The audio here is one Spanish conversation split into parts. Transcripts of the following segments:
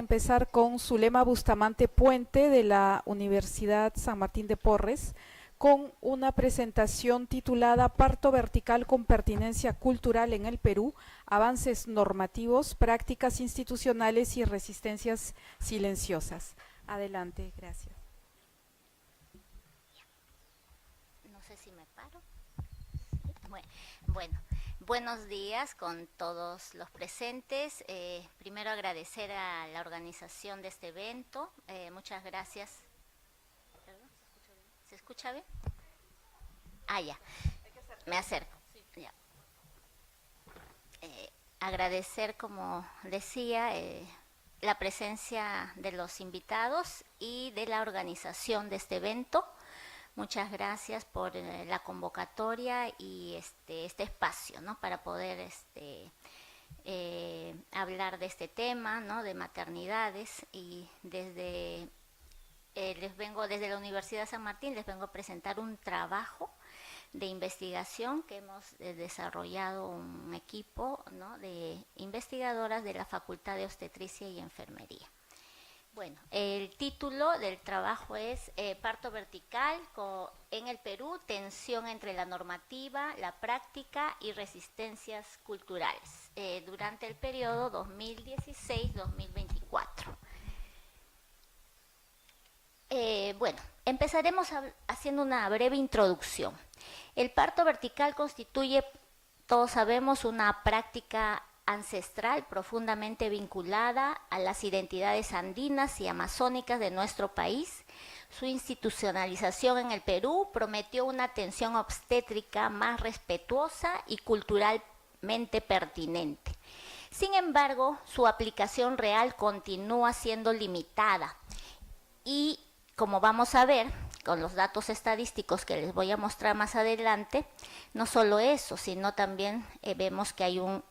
empezar con Zulema Bustamante Puente de la Universidad San Martín de Porres con una presentación titulada Parto vertical con pertinencia cultural en el Perú, avances normativos, prácticas institucionales y resistencias silenciosas. Adelante, gracias. No sé si me paro. Bueno, buenos días con todos los presentes. Primero agradecer a la organización de este evento. Muchas gracias. ¿Perdón? ¿Se escucha bien? Ah, ya. Me acerco. Ya. Agradecer, como decía, la presencia de los invitados y de la organización de este evento. Muchas gracias por la convocatoria y este espacio, ¿no? Para poder hablar de este tema, ¿no? De maternidades, y desde desde la Universidad San Martín les vengo a presentar un trabajo de investigación que hemos desarrollado un equipo, ¿no? De investigadoras de la Facultad de Obstetricia y Enfermería. Bueno, el título del trabajo es Parto vertical en el Perú, tensión entre la normativa, la práctica y resistencias culturales, durante el periodo 2016-2024. Bueno, empezaremos haciendo una breve introducción. El parto vertical constituye, todos sabemos, una práctica ancestral profundamente vinculada a las identidades andinas y amazónicas de nuestro país. Su institucionalización en el Perú prometió una atención obstétrica más respetuosa y culturalmente pertinente. Sin embargo, su aplicación real continúa siendo limitada y, como vamos a ver con los datos estadísticos que les voy a mostrar más adelante, no solo eso, sino también vemos que hay un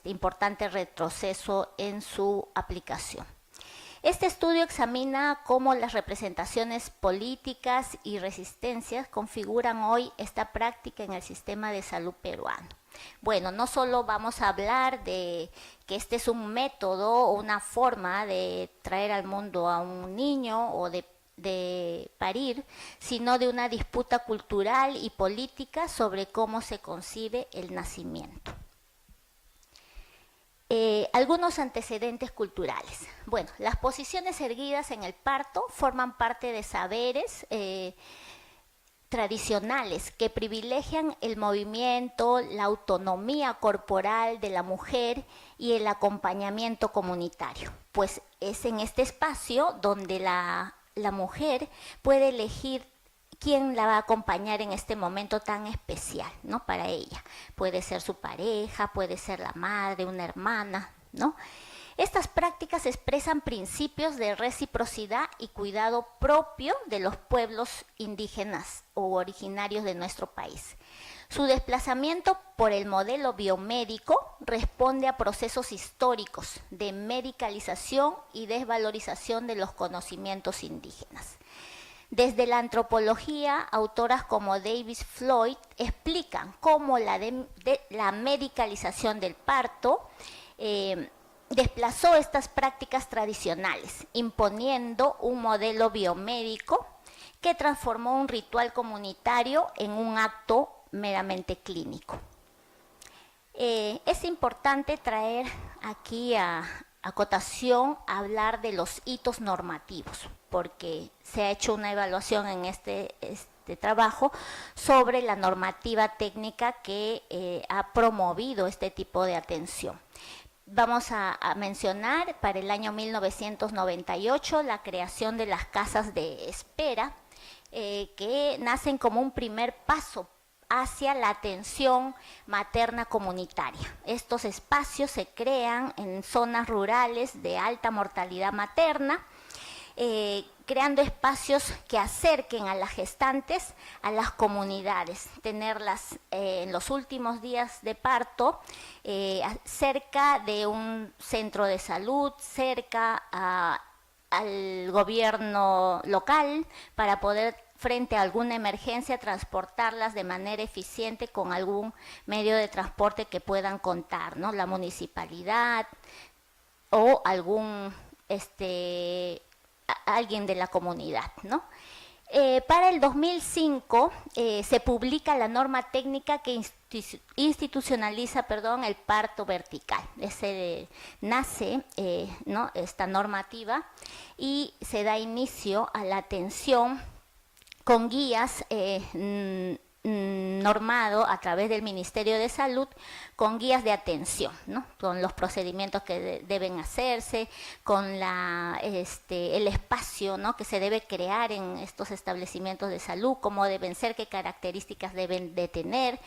importante retroceso en su aplicación. Este estudio examina cómo las representaciones políticas y resistencias configuran hoy esta práctica en el sistema de salud peruano. Bueno, no solo vamos a hablar de que este es un método o una forma de traer al mundo a un niño o de parir, sino de una disputa cultural y política sobre cómo se concibe el nacimiento. Algunos antecedentes culturales. Bueno, las posiciones erguidas en el parto forman parte de saberes tradicionales que privilegian el movimiento, la autonomía corporal de la mujer y el acompañamiento comunitario, pues es en este espacio donde la mujer puede elegir quién la va a acompañar en este momento tan especial, ¿no? Para ella. Puede ser su pareja, puede ser la madre, una hermana, ¿no? Estas prácticas expresan principios de reciprocidad y cuidado propio de los pueblos indígenas o originarios de nuestro país. Su desplazamiento por el modelo biomédico responde a procesos históricos de medicalización y desvalorización de los conocimientos indígenas. Desde la antropología, autoras como Davis Floyd explican cómo la medicalización del parto desplazó estas prácticas tradicionales, imponiendo un modelo biomédico que transformó un ritual comunitario en un acto meramente clínico. Es importante traer aquí a acotación hablar de los hitos normativos, porque se ha hecho una evaluación en este trabajo sobre la normativa técnica que ha promovido este tipo de atención. Vamos a mencionar para el año 1998 la creación de las casas de espera, que nacen como un primer paso hacia la atención materna comunitaria. Estos espacios se crean en zonas rurales de alta mortalidad materna, creando espacios que acerquen a las gestantes a las comunidades, tenerlas en los últimos días de parto cerca de un centro de salud, cerca al gobierno local, para poder, frente a alguna emergencia, transportarlas de manera eficiente con algún medio de transporte que puedan contar, ¿no? La municipalidad o algún alguien de la comunidad, ¿no? Para el 2005 se publica la norma técnica que institucionaliza, el parto vertical. Nace ¿no? esta normativa y se da inicio a la atención con guías normado a través del Ministerio de Salud, con guías de atención, ¿no? Con los procedimientos que deben hacerse, con el espacio, ¿no? que se debe crear en estos establecimientos de salud, cómo deben ser, qué características deben de tener,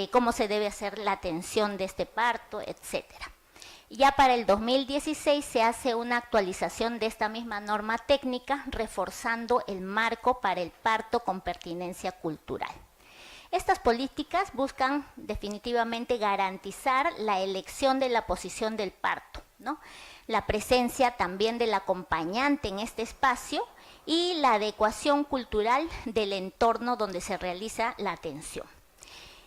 cómo se debe hacer la atención de este parto, etcétera. Ya para el 2016 se hace una actualización de esta misma norma técnica, reforzando el marco para el parto con pertinencia cultural. Estas políticas buscan definitivamente garantizar la elección de la posición del parto, ¿no? La presencia también del acompañante en este espacio y la adecuación cultural del entorno donde se realiza la atención.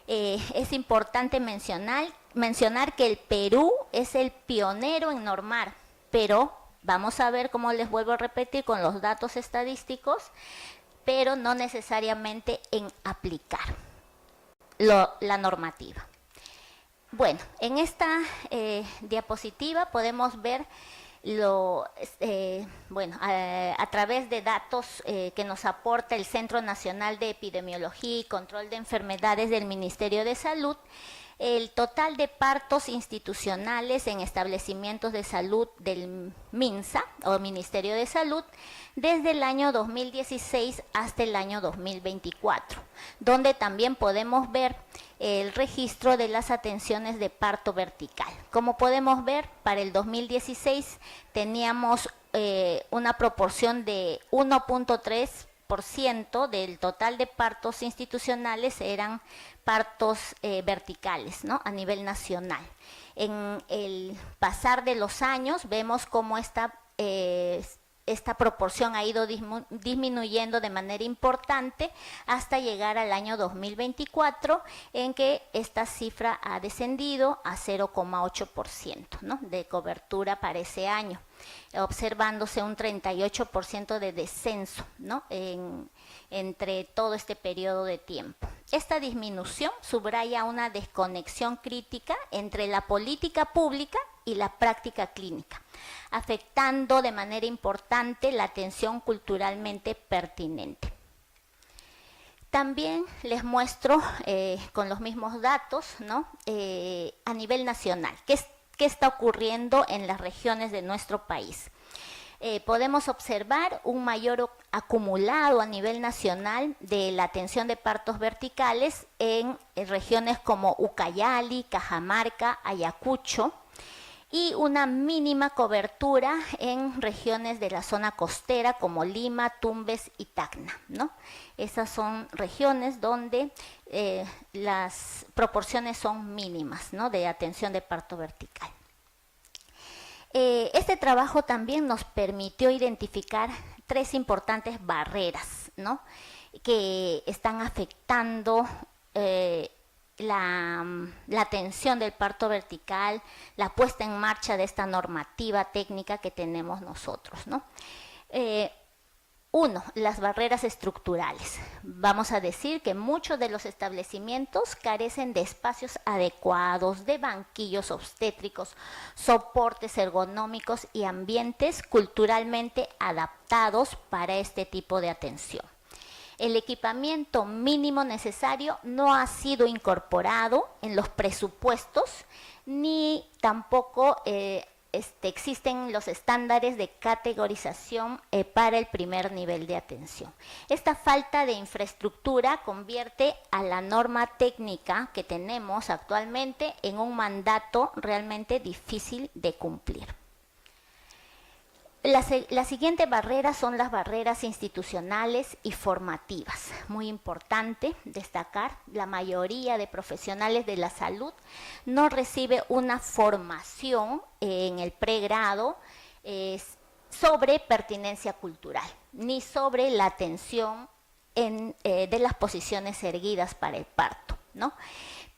Es importante mencionar que el Perú es el pionero en normar, pero vamos a ver, como les vuelvo a repetir, con los datos estadísticos, pero no necesariamente en aplicar la normativa. Bueno, en esta diapositiva podemos ver a través de datos que nos aporta el Centro Nacional de Epidemiología y Control de Enfermedades del Ministerio de Salud, el total de partos institucionales en establecimientos de salud del MINSA o Ministerio de Salud desde el año 2016 hasta el año 2024, donde también podemos ver el registro de las atenciones de parto vertical. Como podemos ver, para el 2016 teníamos una proporción de 1.3% del total de partos institucionales eran partos verticales, ¿no? A nivel nacional. En el pasar de los años vemos cómo esta proporción ha ido disminuyendo de manera importante hasta llegar al año 2024, en que esta cifra ha descendido a 0,8%, ¿no? de cobertura para ese año, observándose un 38% de descenso, ¿no? entre todo este periodo de tiempo. Esta disminución subraya una desconexión crítica entre la política pública y la práctica clínica, afectando de manera importante la atención culturalmente pertinente. También les muestro con los mismos datos, ¿no? A nivel nacional, qué está ocurriendo en las regiones de nuestro país. Podemos observar un mayor acumulado a nivel nacional de la atención de partos verticales en regiones como Ucayali, Cajamarca, Ayacucho, y una mínima cobertura en regiones de la zona costera como Lima, Tumbes y Tacna, ¿no? Esas son regiones donde las proporciones son mínimas, ¿no? de atención de parto vertical. Este trabajo también nos permitió identificar 3 importantes barreras, ¿no? que están afectando la atención del parto vertical, la puesta en marcha de esta normativa técnica que tenemos nosotros, ¿no? Uno, las barreras estructurales. Vamos a decir que muchos de los establecimientos carecen de espacios adecuados, de banquillos obstétricos, soportes ergonómicos y ambientes culturalmente adaptados para este tipo de atención. El equipamiento mínimo necesario no ha sido incorporado en los presupuestos, ni tampoco existen los estándares de categorización para el primer nivel de atención. Esta falta de infraestructura convierte a la norma técnica que tenemos actualmente en un mandato realmente difícil de cumplir. La siguiente barrera son las barreras institucionales y formativas. Muy importante destacar, la mayoría de profesionales de la salud no recibe una formación en el pregrado sobre pertinencia cultural, ni sobre la atención de las posiciones erguidas para el parto, ¿no?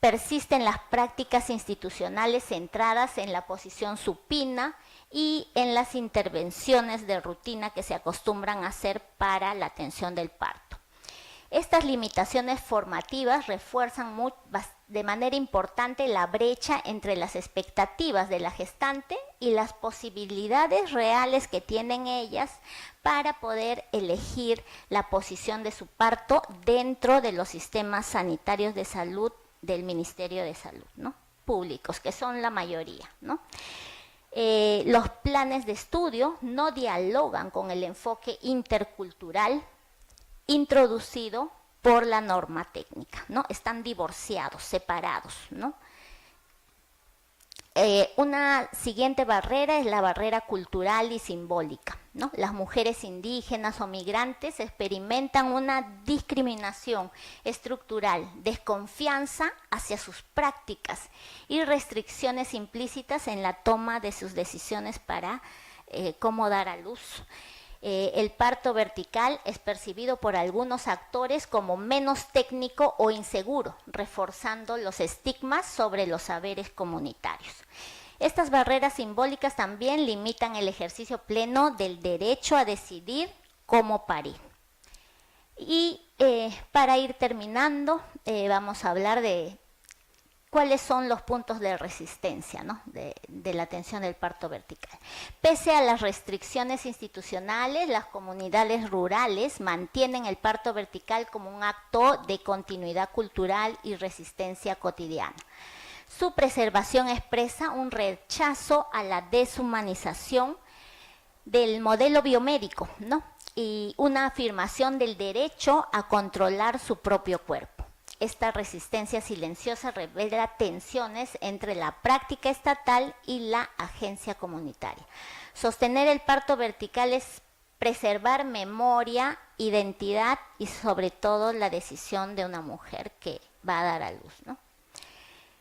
Persisten las prácticas institucionales centradas en la posición supina y en las intervenciones de rutina que se acostumbran a hacer para la atención del parto. Estas limitaciones formativas refuerzan de manera importante la brecha entre las expectativas de la gestante y las posibilidades reales que tienen ellas para poder elegir la posición de su parto dentro de los sistemas sanitarios de salud del Ministerio de Salud, ¿no? Públicos, que son la mayoría, ¿no? Los planes de estudio no dialogan con el enfoque intercultural introducido por la norma técnica, ¿no? Están divorciados, separados, ¿no? Una siguiente barrera es la barrera cultural y simbólica, ¿no? Las mujeres indígenas o migrantes experimentan una discriminación estructural, desconfianza hacia sus prácticas y restricciones implícitas en la toma de sus decisiones para cómo dar a luz. El parto vertical es percibido por algunos actores como menos técnico o inseguro, reforzando los estigmas sobre los saberes comunitarios. Estas barreras simbólicas también limitan el ejercicio pleno del derecho a decidir cómo parir. Y para ir terminando, vamos a hablar de cuáles son los puntos de resistencia, ¿no? de la atención del parto vertical. Pese a las restricciones institucionales, las comunidades rurales mantienen el parto vertical como un acto de continuidad cultural y resistencia cotidiana. Su preservación expresa un rechazo a la deshumanización del modelo biomédico, ¿no? Y una afirmación del derecho a controlar su propio cuerpo. Esta resistencia silenciosa revela tensiones entre la práctica estatal y la agencia comunitaria. Sostener el parto vertical es preservar memoria, identidad y sobre todo la decisión de una mujer que va a dar a luz, ¿no?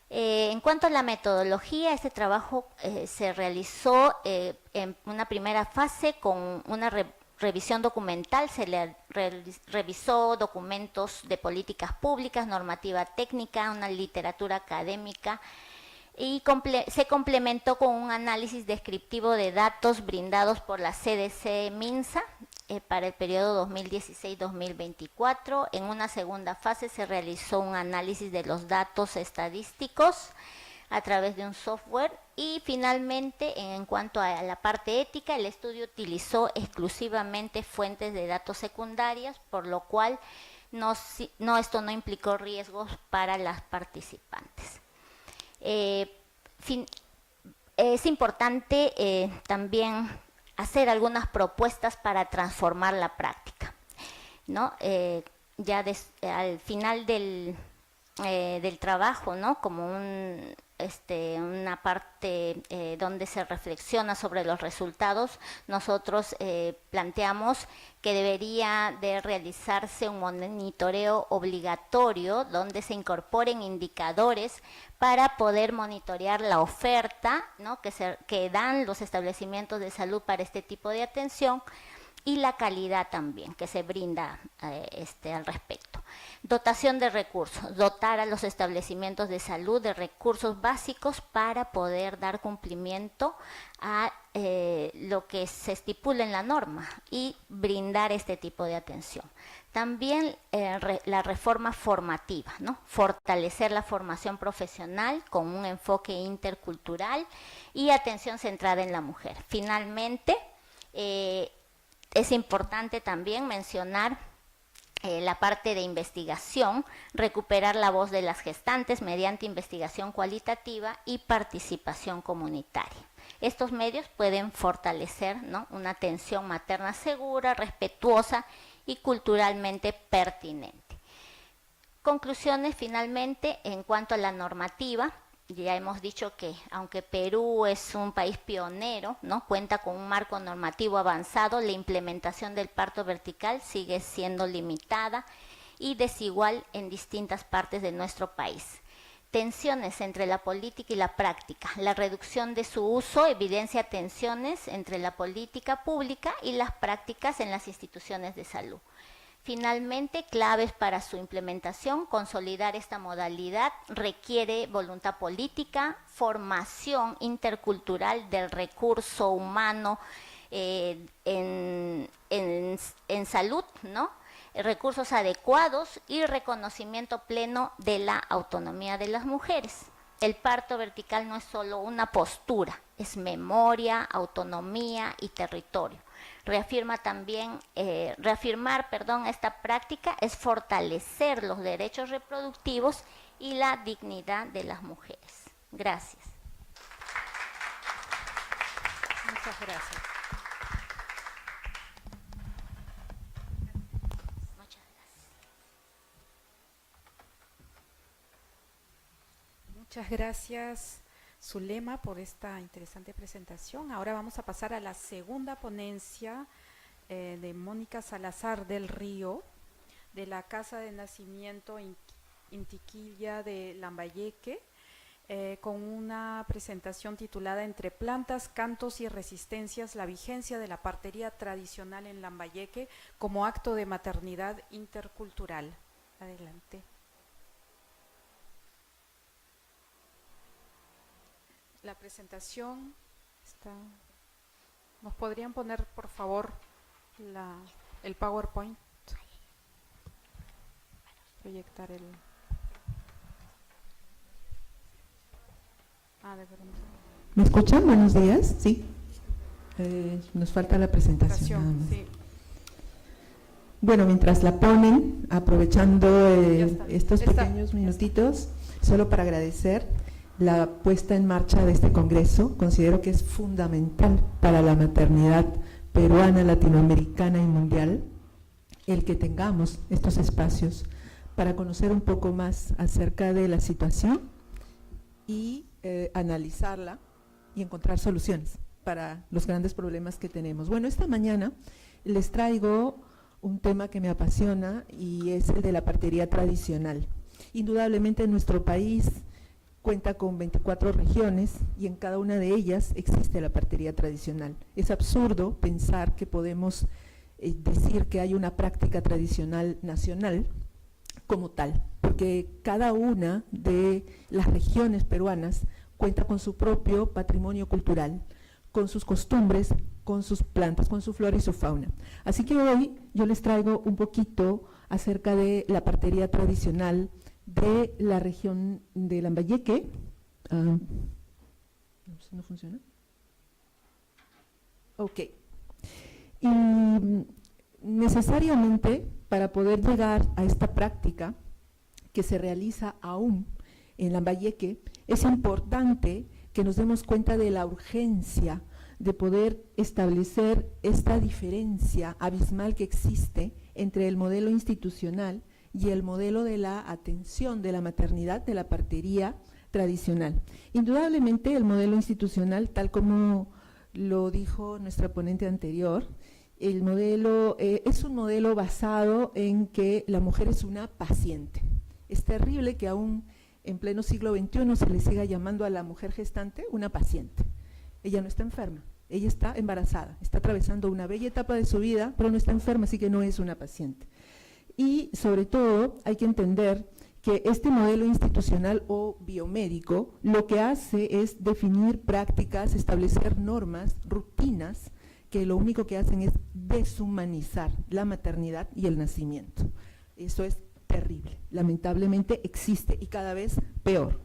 En cuanto a la metodología, este trabajo se realizó en una primera fase con una revisión documental, se le revisó documentos de políticas públicas, normativa técnica, una literatura académica y se complementó con un análisis descriptivo de datos brindados por la CDC-MINSA para el periodo 2016-2024. En una segunda fase se realizó un análisis de los datos estadísticos a través de un software y finalmente en cuanto a la parte ética el estudio utilizó exclusivamente fuentes de datos secundarias, por lo cual esto no implicó riesgos para las participantes. Es importante también hacer algunas propuestas para transformar la práctica, ¿no? Al final del trabajo, ¿no? Como una parte donde se reflexiona sobre los resultados, nosotros planteamos que debería de realizarse un monitoreo obligatorio donde se incorporen indicadores para poder monitorear la oferta, ¿no? que dan los establecimientos de salud para este tipo de atención y la calidad también que se brinda al respecto. Dotación de recursos, dotar a los establecimientos de salud de recursos básicos para poder dar cumplimiento a lo que se estipula en la norma y brindar este tipo de atención. También la reforma formativa, ¿no? Fortalecer la formación profesional con un enfoque intercultural y atención centrada en la mujer. Finalmente, es importante también mencionar la parte de investigación, recuperar la voz de las gestantes mediante investigación cualitativa y participación comunitaria. Estos medios pueden fortalecer, ¿no? una atención materna segura, respetuosa y culturalmente pertinente. Conclusiones finalmente en cuanto a la normativa. Ya hemos dicho que aunque Perú es un país pionero, ¿no? cuenta con un marco normativo avanzado, la implementación del parto vertical sigue siendo limitada y desigual en distintas partes de nuestro país. Tensiones entre la política y la práctica. La reducción de su uso evidencia tensiones entre la política pública y las prácticas en las instituciones de salud. Finalmente, claves para su implementación, consolidar esta modalidad requiere voluntad política, formación intercultural del recurso humano en salud, ¿no? Recursos adecuados y reconocimiento pleno de la autonomía de las mujeres. El parto vertical no es solo una postura, es memoria, autonomía y territorio. Reafirmar esta práctica es fortalecer los derechos reproductivos y la dignidad de las mujeres. Gracias. Muchas gracias. Muchas gracias, Zulema, por esta interesante presentación. Ahora vamos a pasar a la segunda ponencia de Mónica Salazar del Río, de la Casa de Nacimiento Intiquilla de Lambayeque, con una presentación titulada Entre plantas, cantos y resistencias, la vigencia de la partería tradicional en Lambayeque como acto de maternidad intercultural. Adelante. La presentación está. ¿Nos podrían poner, por favor, el PowerPoint? Proyectar el. De verdad. ¿Me escuchan? Buenos días. Sí. Nos falta la presentación. Nada más. Sí. Bueno, mientras la ponen, aprovechando estos Está. pequeños minutitos, solo para agradecer la puesta en marcha de este congreso. Considero que es fundamental para la maternidad peruana, latinoamericana y mundial el que tengamos estos espacios para conocer un poco más acerca de la situación y analizarla y encontrar soluciones para los grandes problemas que tenemos. Bueno, esta mañana les traigo un tema que me apasiona y es el de la partería tradicional. Indudablemente nuestro país cuenta con 24 regiones y en cada una de ellas existe la partería tradicional. Es absurdo pensar que podemos decir que hay una práctica tradicional nacional como tal, porque cada una de las regiones peruanas cuenta con su propio patrimonio cultural, con sus costumbres, con sus plantas, con su flora y su fauna. Así que hoy yo les traigo un poquito acerca de la partería tradicional de la región de Lambayeque. ¿No funciona? Ok. Y necesariamente para poder llegar a esta práctica que se realiza aún en Lambayeque, es importante que nos demos cuenta de la urgencia de poder establecer esta diferencia abismal que existe entre el modelo institucional y el modelo de la atención de la maternidad, de la partería tradicional. Indudablemente el modelo institucional, tal como lo dijo nuestra ponente anterior, el modelo es un modelo basado en que la mujer es una paciente. Es terrible que aún en pleno siglo XXI se le siga llamando a la mujer gestante una paciente. Ella no está enferma, ella está embarazada, está atravesando una bella etapa de su vida, pero no está enferma, así que no es una paciente. Y sobre todo hay que entender que este modelo institucional o biomédico lo que hace es definir prácticas, establecer normas, rutinas, que lo único que hacen es deshumanizar la maternidad y el nacimiento. Eso es terrible, lamentablemente existe y cada vez peor,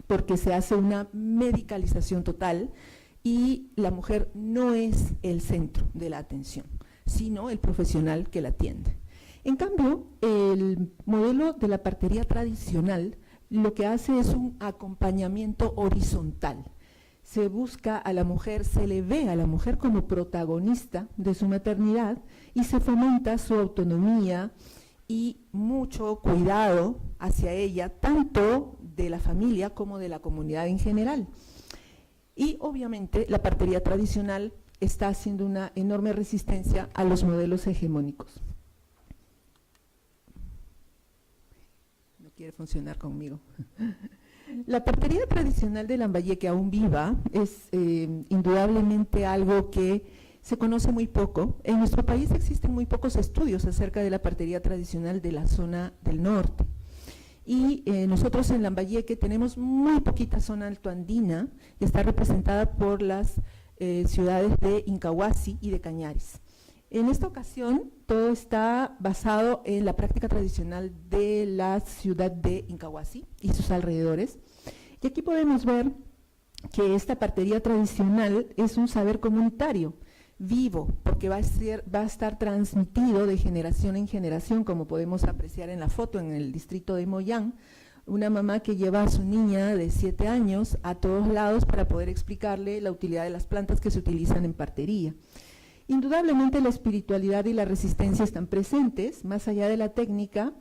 porque se hace una medicalización total y la mujer no es el centro de la atención, sino el profesional que la atiende. En cambio, el modelo de la partería tradicional lo que hace es un acompañamiento horizontal. Se busca a la mujer, se le ve a la mujer como protagonista de su maternidad y se fomenta su autonomía y mucho cuidado hacia ella, tanto de la familia como de la comunidad en general. Y obviamente la partería tradicional está haciendo una enorme resistencia a los modelos hegemónicos. No quiere funcionar conmigo. La partería tradicional de Lambayeque, aún viva, es indudablemente algo que se conoce muy poco. En nuestro país existen muy pocos estudios acerca de la partería tradicional de la zona del norte. Y nosotros en Lambayeque tenemos muy poquita zona altoandina, que está representada por las ciudades de Incahuasi y de Cañaris. En esta ocasión, todo está basado en la práctica tradicional de la ciudad de Incahuasi y sus alrededores. Y aquí podemos ver que esta partería tradicional es un saber comunitario, vivo, porque va a estar transmitido de generación en generación, como podemos apreciar en la foto en el distrito de Moyán, una mamá que lleva a su niña de 7 años a todos lados para poder explicarle la utilidad de las plantas que se utilizan en partería. Indudablemente la espiritualidad y la resistencia están presentes, más allá de la técnica.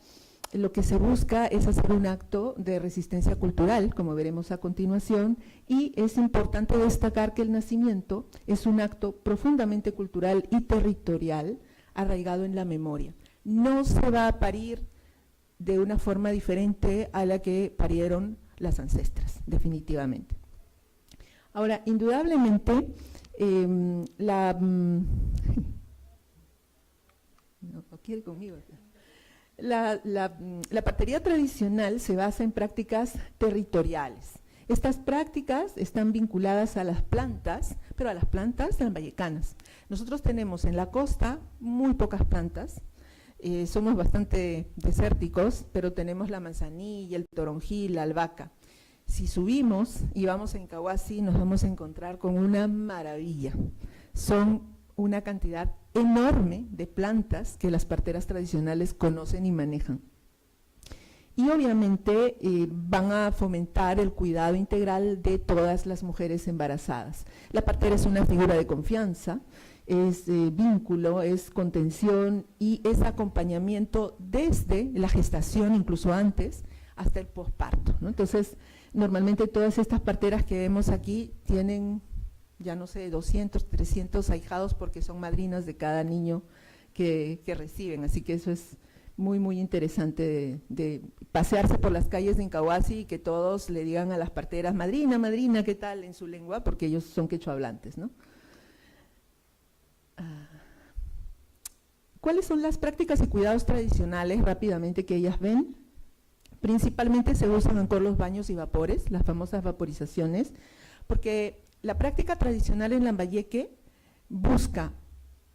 Lo que se busca es hacer un acto de resistencia cultural, como veremos a continuación, y es importante destacar que el nacimiento es un acto profundamente cultural y territorial, arraigado en la memoria. No se va a parir de una forma diferente a la que parieron las ancestras, definitivamente. Ahora, indudablemente, no quiere conmigo. La partería tradicional se basa en prácticas territoriales. Estas prácticas están vinculadas a las plantas, pero a las plantas lambayecanas. Nosotros tenemos en la costa muy pocas plantas, somos bastante desérticos, pero tenemos la manzanilla, el toronjil, la albahaca. Si subimos y vamos a Incahuasi, nos vamos a encontrar con una maravilla. Son una cantidad enorme de plantas que las parteras tradicionales conocen y manejan. Y obviamente van a fomentar el cuidado integral de todas las mujeres embarazadas. La partera es una figura de confianza, es vínculo, es contención y es acompañamiento desde la gestación, incluso antes, hasta el posparto, ¿no? Entonces, normalmente todas estas parteras que vemos aquí tienen, ya no sé, 200, 300 ahijados porque son madrinas de cada niño que reciben, así que eso es muy, muy interesante de pasearse por las calles de Incahuasi y que todos le digan a las parteras, madrina, madrina, ¿qué tal?, en su lengua, porque ellos son quechohablantes, ¿no? ¿Cuáles son las prácticas y cuidados tradicionales, rápidamente, que ellas ven? Principalmente se usan los baños y vapores, las famosas vaporizaciones, porque la práctica tradicional en Lambayeque busca,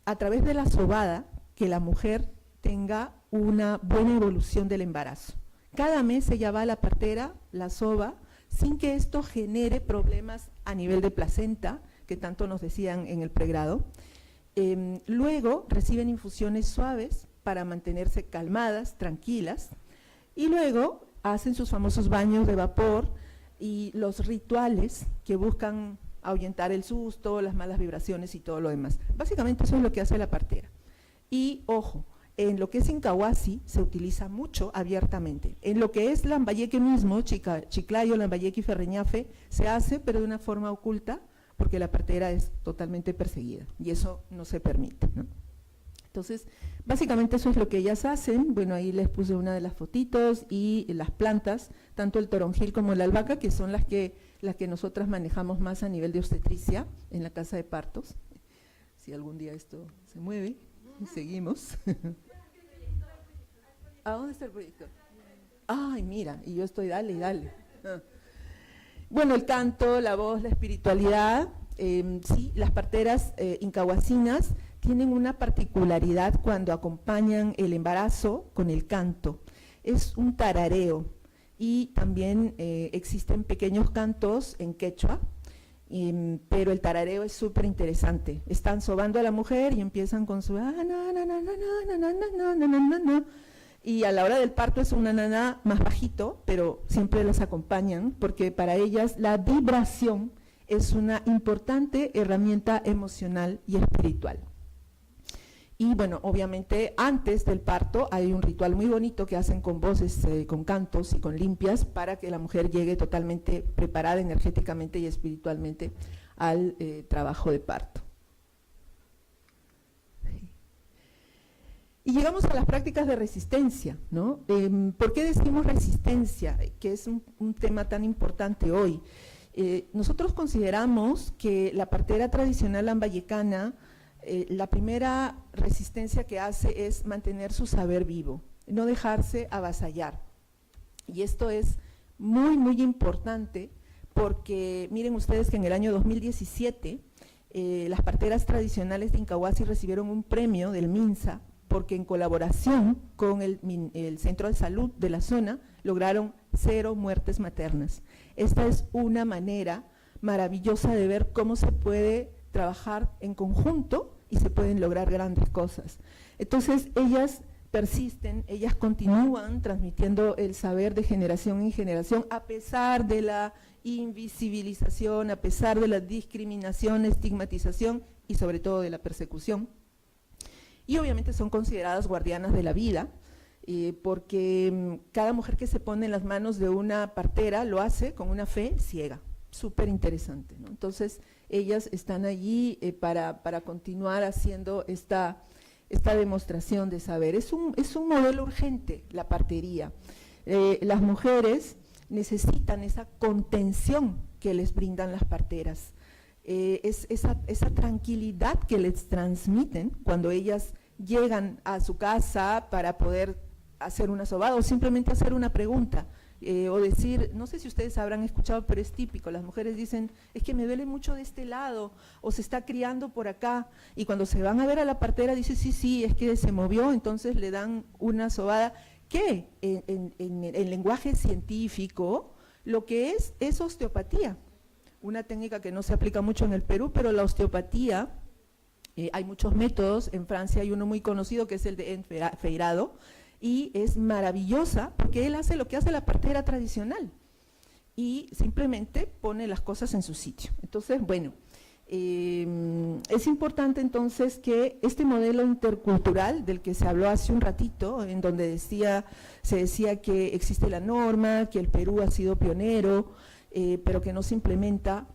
a través de la sobada, que la mujer tenga una buena evolución del embarazo. Cada mes ella va a la partera, la soba, sin que esto genere problemas a nivel de placenta, que tanto nos decían en el pregrado. Luego reciben infusiones suaves para mantenerse calmadas, tranquilas, y luego hacen sus famosos baños de vapor y los rituales que buscan ahuyentar el susto, las malas vibraciones y todo lo demás. Básicamente eso es lo que hace la partera. Y ojo, en lo que es Incahuasi se utiliza mucho abiertamente. En lo que es Lambayeque mismo, Chiclayo, Lambayeque y Ferreñafe, se hace pero de una forma oculta porque la partera es totalmente perseguida y eso no se permite, ¿no? Entonces, básicamente eso es lo que ellas hacen. Bueno, ahí les puse una de las fotitos y las plantas, tanto el toronjil como la albahaca, que son las que nosotras manejamos más a nivel de obstetricia en la casa de partos. Si algún día esto se mueve, seguimos. ¿A dónde está el proyector? Ay, mira, y yo estoy, dale y dale. Bueno, el canto, la voz, la espiritualidad, sí, las parteras incahuasinas tienen una particularidad cuando acompañan el embarazo con el canto. Es un tarareo y también existen pequeños cantos en quechua, pero el tarareo es súper interesante. Están sobando a la mujer y empiezan con su y a la hora del parto es una nana más bajito, pero siempre las acompañan porque para ellas la vibración es una importante herramienta emocional y espiritual. Y bueno, obviamente antes del parto hay un ritual muy bonito que hacen con voces, con cantos y con limpias para que la mujer llegue totalmente preparada energéticamente y espiritualmente al trabajo de parto. Y llegamos a las prácticas de resistencia, ¿no? ¿Por qué decimos resistencia? Que es un tema tan importante hoy. Nosotros consideramos que la partera tradicional lambayecana La primera resistencia que hace es mantener su saber vivo, no dejarse avasallar. Y esto es muy, muy importante porque miren ustedes que en el año 2017 las parteras tradicionales de Incahuasi recibieron un premio del MINSA porque en colaboración con el Centro de Salud de la zona lograron 0 muertes maternas. Esta es una manera maravillosa de ver cómo se puede trabajar en conjunto y se pueden lograr grandes cosas. Entonces ellas persisten, ellas continúan transmitiendo el saber de generación en generación a pesar de la invisibilización, a pesar de la discriminación, estigmatización y sobre todo de la persecución. Y obviamente son consideradas guardianas de la vida, porque cada mujer que se pone en las manos de una partera lo hace con una fe ciega, súper interesante, ¿no? Entonces ellas están allí para continuar haciendo esta demostración de saber. Es un modelo urgente la partería. Las mujeres necesitan esa contención que les brindan las parteras, esa tranquilidad que les transmiten cuando ellas llegan a su casa para poder hacer una sobada o simplemente hacer una pregunta. O decir, no sé si ustedes habrán escuchado, pero es típico, las mujeres dicen, es que me duele mucho de este lado, o se está criando por acá, y cuando se van a ver a la partera, dice, sí, es que se movió, entonces le dan una sobada, que en lenguaje científico, lo que es osteopatía, una técnica que no se aplica mucho en el Perú, pero la osteopatía, hay muchos métodos, en Francia hay uno muy conocido que es el de Feirado, y es maravillosa porque él hace lo que hace la partera tradicional y simplemente pone las cosas en su sitio. Entonces, bueno, es importante entonces que este modelo intercultural del que se habló hace un ratito, en donde se decía que existe la norma, que el Perú ha sido pionero, pero que no se implementa.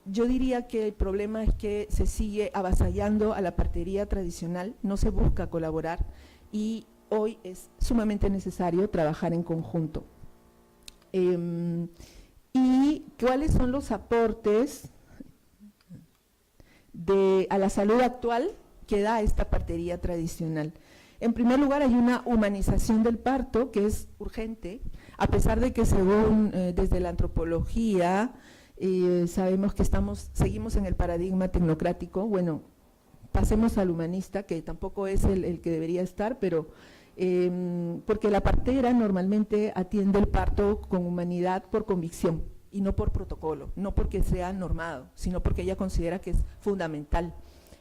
Yo diría que el problema es que se sigue avasallando a la partería tradicional, no se busca colaborar, y hoy es sumamente necesario trabajar en conjunto. ¿Y cuáles son los aportes a la salud actual que da esta partería tradicional? En primer lugar, hay una humanización del parto que es urgente, a pesar de que según desde la antropología sabemos que seguimos en el paradigma tecnocrático. Bueno, pasemos al humanista, que tampoco es el que debería estar, pero porque la partera normalmente atiende el parto con humanidad por convicción y no por protocolo, no porque sea normado, sino porque ella considera que es fundamental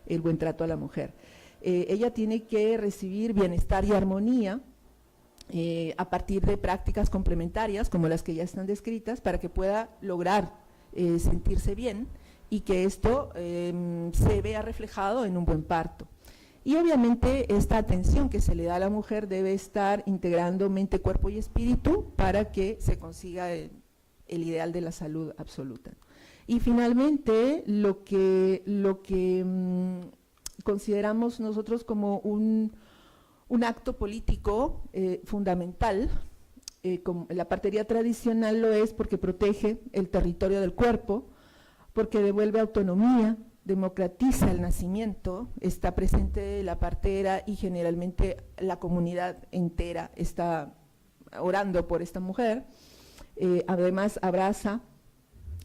el buen trato a la mujer. Ella tiene que recibir bienestar y armonía a partir de prácticas complementarias como las que ya están descritas para que pueda lograr sentirse bien y que esto se vea reflejado en un buen parto. Y obviamente esta atención que se le da a la mujer debe estar integrando mente, cuerpo y espíritu para que se consiga el ideal de la salud absoluta. Y finalmente lo que consideramos nosotros como un acto político fundamental, como la partería tradicional lo es porque protege el territorio del cuerpo, porque devuelve autonomía, democratiza el nacimiento, está presente la partera y generalmente la comunidad entera está orando por esta mujer. Además abraza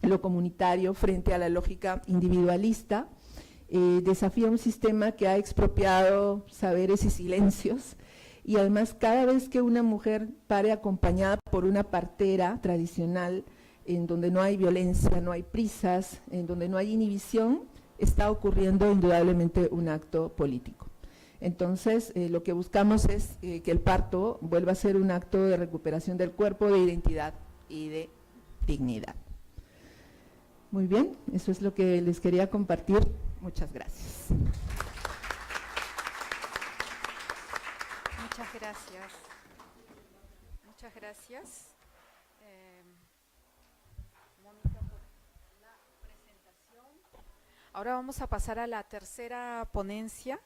lo comunitario frente a la lógica individualista, desafía un sistema que ha expropiado saberes y silencios, y además cada vez que una mujer pare acompañada por una partera tradicional, en donde no hay violencia, no hay prisas, en donde no hay inhibición, está ocurriendo indudablemente un acto político. Entonces, lo que buscamos es que el parto vuelva a ser un acto de recuperación del cuerpo, de identidad y de dignidad. Muy bien, eso es lo que les quería compartir. Muchas gracias. Muchas gracias. Muchas gracias. Mónica, por la presentación. Ahora vamos a pasar a la tercera ponencia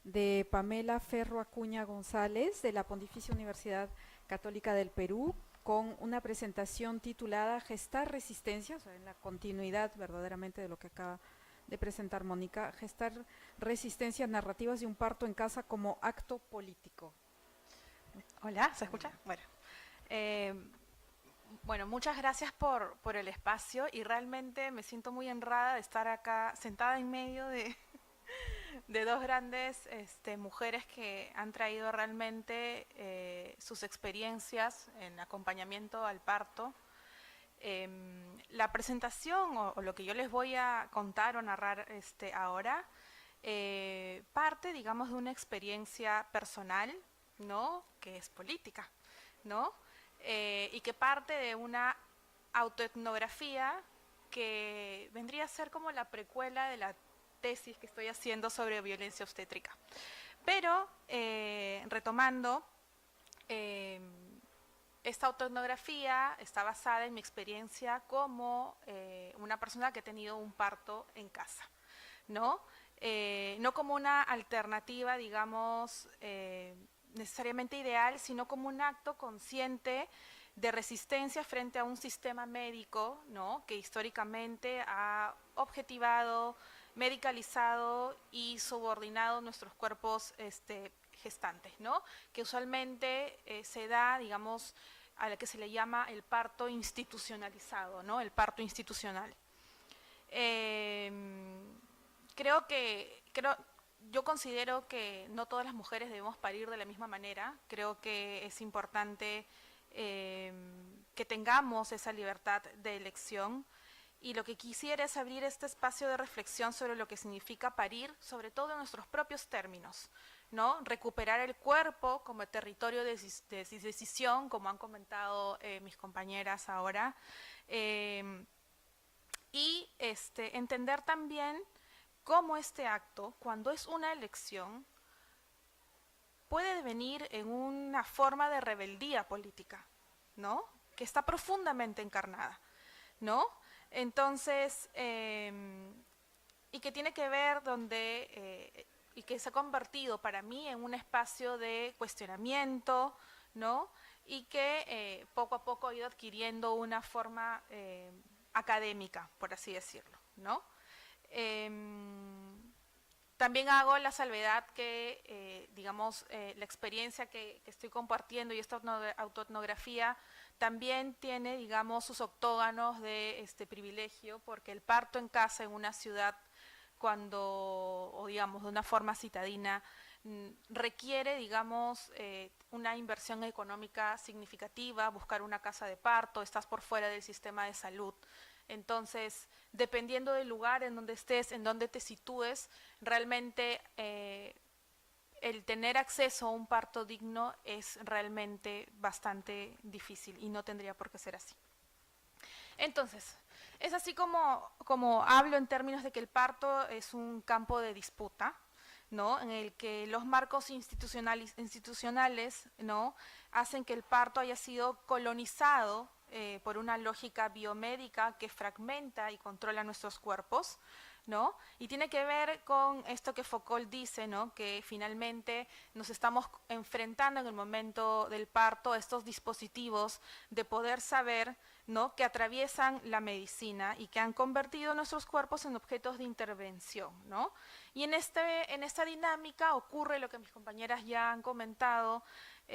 de Pamela Ferro Acuña González de la Pontificia Universidad Católica del Perú, con una presentación titulada Gestar Resistencia, o sea, en la continuidad verdaderamente de lo que acaba de presentar, Mónica, gestar resistencias narrativas de un parto en casa como acto político. Hola, ¿se escucha? Bueno, muchas gracias por el espacio y realmente me siento muy honrada de estar acá sentada en medio de dos grandes mujeres que han traído realmente sus experiencias en acompañamiento al parto. La presentación o lo que yo les voy a contar o narrar ahora parte, digamos, de una experiencia personal, ¿no? Que es política, ¿no? Y que parte de una autoetnografía que vendría a ser como la precuela de la tesis que estoy haciendo sobre violencia obstétrica. Pero, retomando, esta autoetnografía está basada en mi experiencia como una persona que ha tenido un parto en casa, ¿no? No como una alternativa, digamos, necesariamente ideal, sino como un acto consciente de resistencia frente a un sistema médico, ¿no? Que históricamente ha objetivado, medicalizado y subordinado nuestros cuerpos gestantes, ¿no? Que usualmente se da, digamos, a la que se le llama el parto institucionalizado, ¿no? El parto institucional. Yo considero que no todas las mujeres debemos parir de la misma manera. Creo que es importante que tengamos esa libertad de elección. Y lo que quisiera es abrir este espacio de reflexión sobre lo que significa parir, sobre todo en nuestros propios términos, ¿no? Recuperar el cuerpo como territorio de decisión, como han comentado mis compañeras ahora, y entender también cómo este acto, cuando es una elección, puede devenir en una forma de rebeldía política, ¿no? Que está profundamente encarnada, ¿no? Entonces, y que tiene que ver y que se ha convertido para mí en un espacio de cuestionamiento, ¿no? Y que poco a poco ha ido adquiriendo una forma académica, por así decirlo, ¿no? También hago la salvedad que, digamos, la experiencia que estoy compartiendo y esta autoetnografía también tiene, digamos, sus octógonos de privilegio, porque el parto en casa en una ciudad, o digamos, de una forma citadina, requiere, digamos, una inversión económica significativa, buscar una casa de parto, estás por fuera del sistema de salud. Entonces, dependiendo del lugar en donde estés, en donde te sitúes, realmente el tener acceso a un parto digno es realmente bastante difícil y no tendría por qué ser así. Entonces, es así como hablo en términos de que el parto es un campo de disputa, ¿no? En el que los marcos institucionales, ¿no? Hacen que el parto haya sido colonizado por una lógica biomédica que fragmenta y controla nuestros cuerpos, ¿no? Y tiene que ver con esto que Foucault dice, ¿no? Que finalmente nos estamos enfrentando en el momento del parto a estos dispositivos de poder saber, ¿no? Que atraviesan la medicina y que han convertido nuestros cuerpos en objetos de intervención, ¿no? Y en esta dinámica ocurre lo que mis compañeras ya han comentado,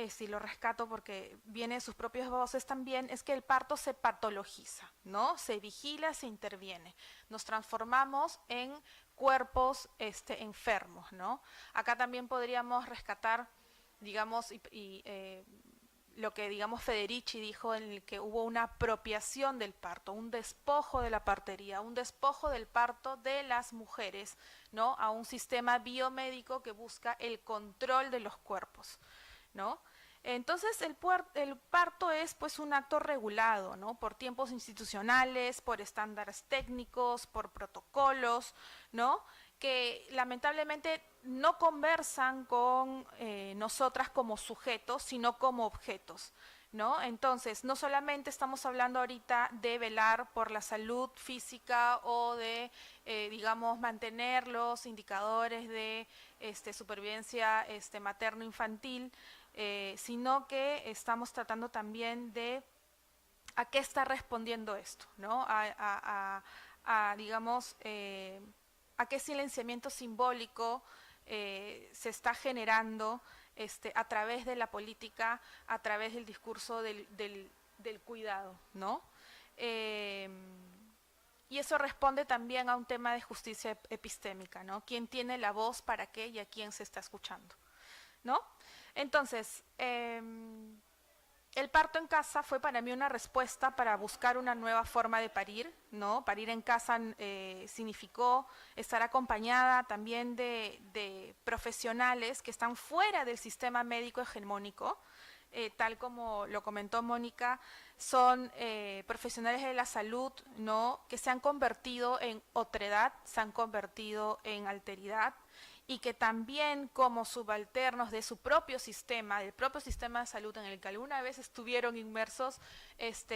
si lo rescato porque viene de sus propias voces también, es que el parto se patologiza, ¿no? Se vigila, se interviene. Nos transformamos en cuerpos enfermos, ¿no? Acá también podríamos rescatar, digamos, lo que, digamos, Federici dijo, en el que hubo una apropiación del parto, un despojo de la partería, un despojo del parto de las mujeres, ¿no? A un sistema biomédico que busca el control de los cuerpos, ¿no? Entonces el parto es pues un acto regulado, ¿no? Por tiempos institucionales, por estándares técnicos, por protocolos, ¿no? Que lamentablemente no conversan con nosotras como sujetos, sino como objetos, ¿no? Entonces, no solamente estamos hablando ahorita de velar por la salud física o de, digamos, mantener los indicadores de supervivencia materno-infantil, sino que estamos tratando también de a qué está respondiendo esto, ¿no? Digamos, a qué silenciamiento simbólico se está generando a través de la política, a través del discurso del cuidado, ¿no? Y eso responde también a un tema de justicia epistémica, ¿no? ¿Quién tiene la voz para qué y a quién se está escuchando, ¿no? Entonces, el parto en casa fue para mí una respuesta para buscar una nueva forma de parir, ¿no? Parir en casa significó estar acompañada también de profesionales que están fuera del sistema médico hegemónico, tal como lo comentó Mónica, son profesionales de la salud, ¿no? Que se han convertido en otredad, se han convertido en alteridad, y que también como subalternos de su propio sistema, del propio sistema de salud en el que alguna vez estuvieron inmersos,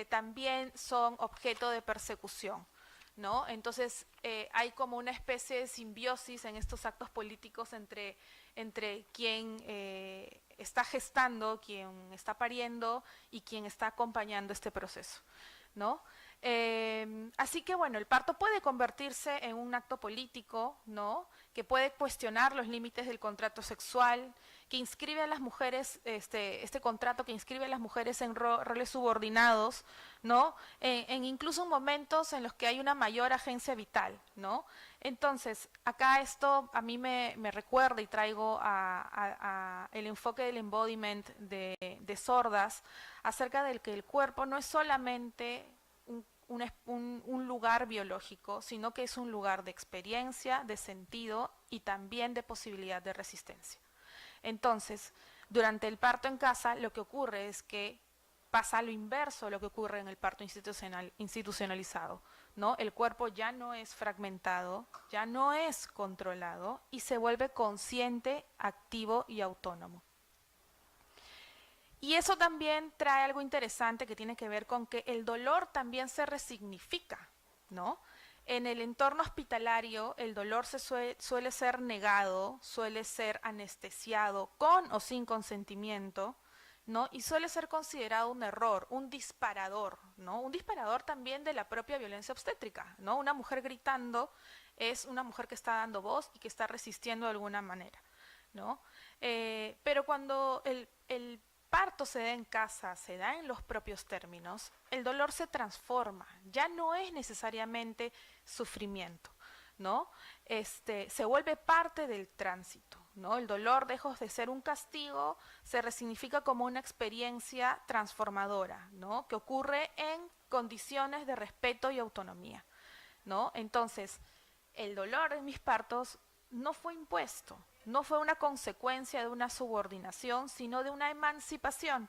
también son objeto de persecución, ¿no? Entonces hay como una especie de simbiosis en estos actos políticos entre quien está gestando, quien está pariendo y quien está acompañando este proceso, ¿no? Así que bueno, el parto puede convertirse en un acto político, ¿no? Que puede cuestionar los límites del contrato sexual, que inscribe a las mujeres, este contrato que inscribe a las mujeres en roles subordinados, ¿no? En incluso momentos en los que hay una mayor agencia vital, ¿no? Entonces, acá esto a mí me recuerda y traigo a el enfoque del embodiment de Sordas acerca del que el cuerpo no es solamente un lugar biológico, sino que es un lugar de experiencia, de sentido y también de posibilidad de resistencia. Entonces, durante el parto en casa, lo que ocurre es que pasa lo inverso de lo que ocurre en el parto institucionalizado, ¿no? El cuerpo ya no es fragmentado, ya no es controlado y se vuelve consciente, activo y autónomo. Y eso también trae algo interesante que tiene que ver con que el dolor también se resignifica, ¿no? En el entorno hospitalario el dolor suele ser negado, suele ser anestesiado con o sin consentimiento, ¿no? Y suele ser considerado un error, un disparador, ¿no? Un disparador también de la propia violencia obstétrica, ¿no? Una mujer gritando es una mujer que está dando voz y que está resistiendo de alguna manera, ¿no? Pero cuando el parto se da en casa, se da en los propios términos, el dolor se transforma, ya no es necesariamente sufrimiento, ¿no? Se vuelve parte del tránsito, ¿no? El dolor, lejos de ser un castigo, se resignifica como una experiencia transformadora, ¿no? Que ocurre en condiciones de respeto y autonomía, ¿no? Entonces, el dolor en mis partos no fue impuesto, no fue una consecuencia de una subordinación, sino de una emancipación.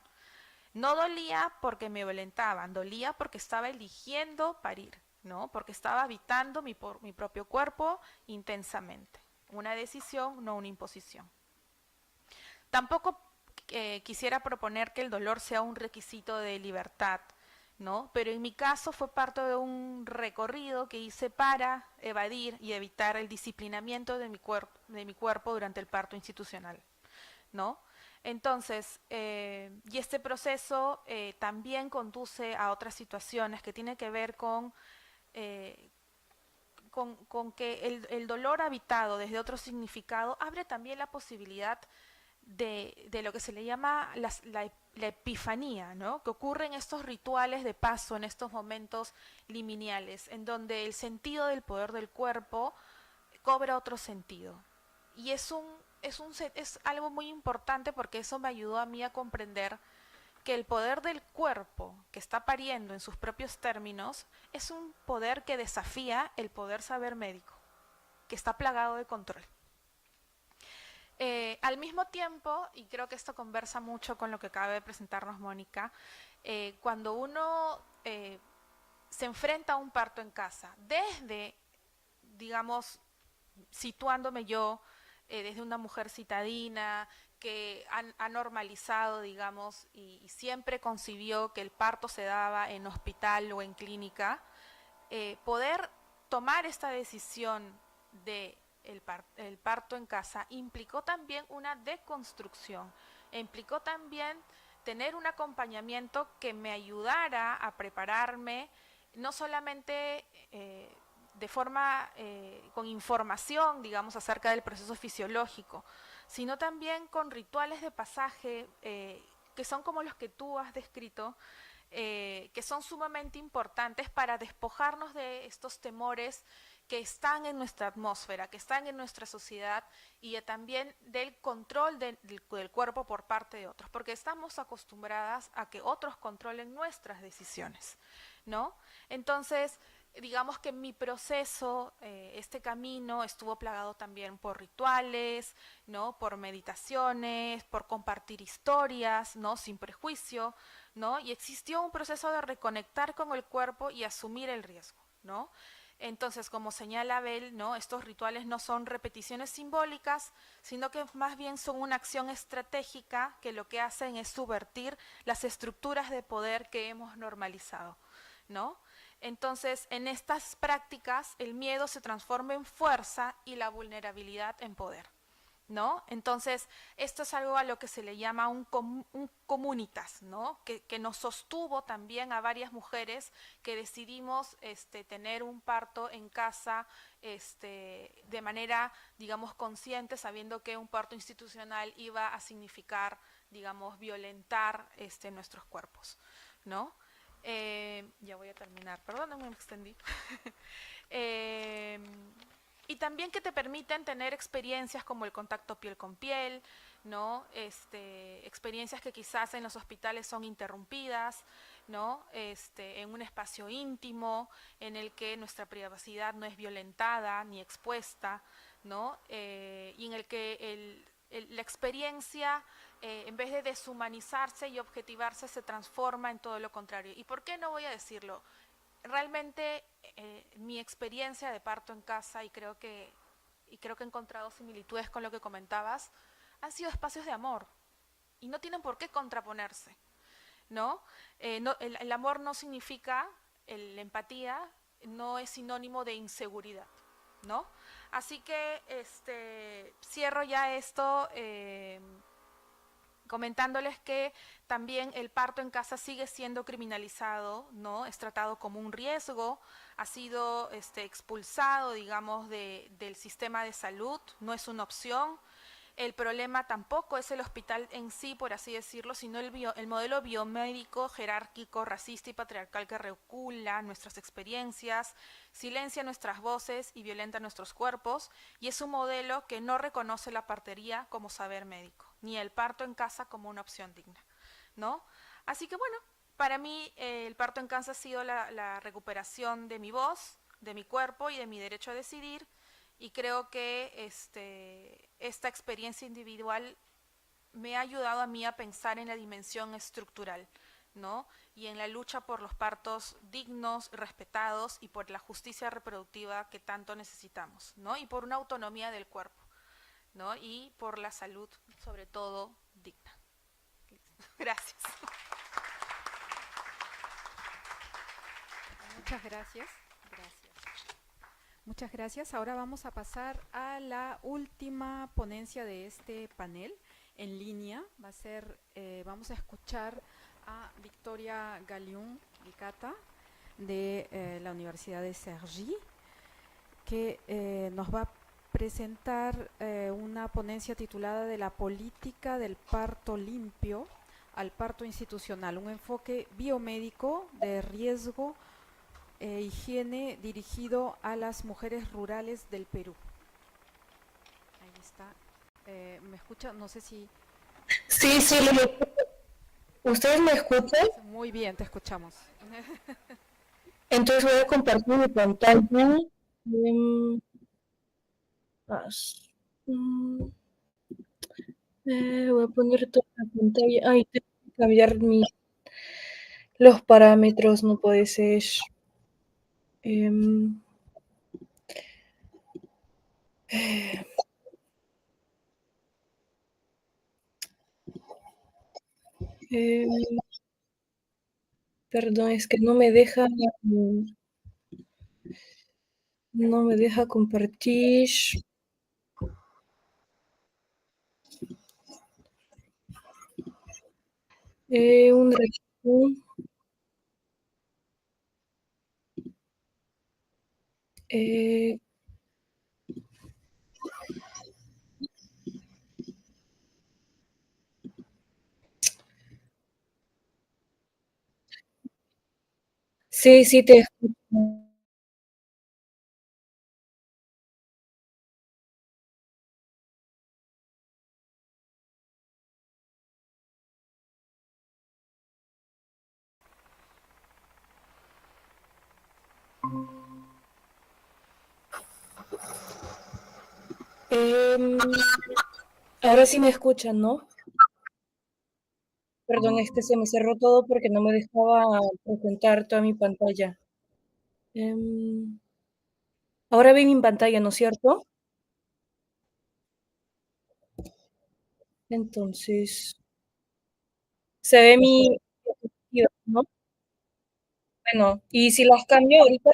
No dolía porque me violentaban, dolía porque estaba eligiendo parir, ¿no? Porque estaba habitando mi propio cuerpo intensamente. Una decisión, no una imposición. Tampoco quisiera proponer que el dolor sea un requisito de libertad, ¿no? Pero en mi caso fue parte de un recorrido que hice para evadir y evitar el disciplinamiento de mi cuerpo durante el parto institucional, ¿no? Entonces, y este proceso también conduce a otras situaciones que tienen que ver con que el dolor habitado desde otro significado abre también la posibilidad de lo que se le llama la epifanía, ¿no? Que ocurre en estos rituales de paso, en estos momentos liminales, en donde el sentido del poder del cuerpo cobra otro sentido. Y es algo muy importante porque eso me ayudó a mí a comprender que el poder del cuerpo que está pariendo en sus propios términos es un poder que desafía el poder saber médico, que está plagado de control. Al mismo tiempo, y creo que esto conversa mucho con lo que acaba de presentarnos Mónica, cuando uno se enfrenta a un parto en casa, desde, digamos, situándome yo, desde una mujer citadina que ha normalizado, digamos, y siempre concibió que el parto se daba en hospital o en clínica, poder tomar esta decisión de el parto en casa implicó también una deconstrucción, implicó también tener un acompañamiento que me ayudara a prepararme, no solamente de forma, con información, digamos, acerca del proceso fisiológico, sino también con rituales de pasaje que son como los que tú has descrito, que son sumamente importantes para despojarnos de estos temores que están en nuestra atmósfera, que están en nuestra sociedad y también del control del cuerpo por parte de otros, porque estamos acostumbradas a que otros controlen nuestras decisiones, ¿no? Entonces, digamos que mi proceso, este camino estuvo plagado también por rituales, ¿no? Por meditaciones, por compartir historias, ¿no? Sin prejuicio, ¿no? Y existió un proceso de reconectar con el cuerpo y asumir el riesgo, ¿no? Entonces, como señala Abel, ¿no? Estos rituales no son repeticiones simbólicas, sino que más bien son una acción estratégica que lo que hacen es subvertir las estructuras de poder que hemos normalizado, ¿no? Entonces, en estas prácticas, el miedo se transforma en fuerza y la vulnerabilidad en poder, ¿no? Entonces, esto es algo a lo que se le llama un comunitas, ¿no? Que nos sostuvo también a varias mujeres que decidimos tener un parto en casa de manera, digamos, consciente, sabiendo que un parto institucional iba a significar, digamos, violentar nuestros cuerpos, ¿no? Ya voy a terminar, perdón, no me extendí. Y también que te permiten tener experiencias como el contacto piel con piel, ¿no? Experiencias que quizás en los hospitales son interrumpidas, ¿no? En un espacio íntimo en el que nuestra privacidad no es violentada ni expuesta, ¿no? Y en el que la experiencia, en vez de deshumanizarse y objetivarse, se transforma en todo lo contrario. ¿Y por qué no voy a decirlo? Realmente mi experiencia de parto en casa, y creo que he encontrado similitudes con lo que comentabas, han sido espacios de amor y no tienen por qué contraponerse, ¿no? El amor no significa, la empatía no es sinónimo de inseguridad, ¿no? Así que cierro ya esto comentándoles que también el parto en casa sigue siendo criminalizado, ¿no? Es tratado como un riesgo, ha sido expulsado, digamos, del sistema de salud, no es una opción. El problema tampoco es el hospital en sí, por así decirlo, sino el modelo biomédico, jerárquico, racista y patriarcal que recula nuestras experiencias, silencia nuestras voces y violenta nuestros cuerpos, y es un modelo que no reconoce la partería como saber médico, ni el parto en casa como una opción digna, ¿no? Así que bueno, para mí el parto en casa ha sido la recuperación de mi voz, de mi cuerpo y de mi derecho a decidir, y creo que esta experiencia individual me ha ayudado a mí a pensar en la dimensión estructural, ¿no? Y en la lucha por los partos dignos, respetados y por la justicia reproductiva que tanto necesitamos, ¿no? Y por una autonomía del cuerpo, ¿no? Y por la salud, sobre todo, digna. Gracias. Muchas gracias. Muchas gracias. Ahora vamos a pasar a la última ponencia de este panel en línea. Vamos a escuchar a Victoria Galión Licata de la Universidad de Cergy, que nos va a presentar una ponencia titulada de la política del parto limpio al parto institucional, un enfoque biomédico de riesgo higiene dirigido a las mujeres rurales del Perú. Ahí está. ¿Me escucha? No sé si... Sí, sí, ¿ustedes me escuchan? Muy bien, te escuchamos. Entonces voy a compartir mi pantalla. Voy a poner toda la pantalla. Ay, tengo que cambiar los parámetros, no puede ser. Perdón, es que no me deja compartir. Un ratito. Eh, sí, sí te escucho. Em, ahora sí me escuchan, ¿no? Perdón, es que se me cerró todo porque no me dejaba presentar toda mi pantalla. Em, ahora ven mi pantalla, ¿no es cierto? Entonces, se ve mi diapositiva, ¿no? Bueno, y si las cambio ahorita,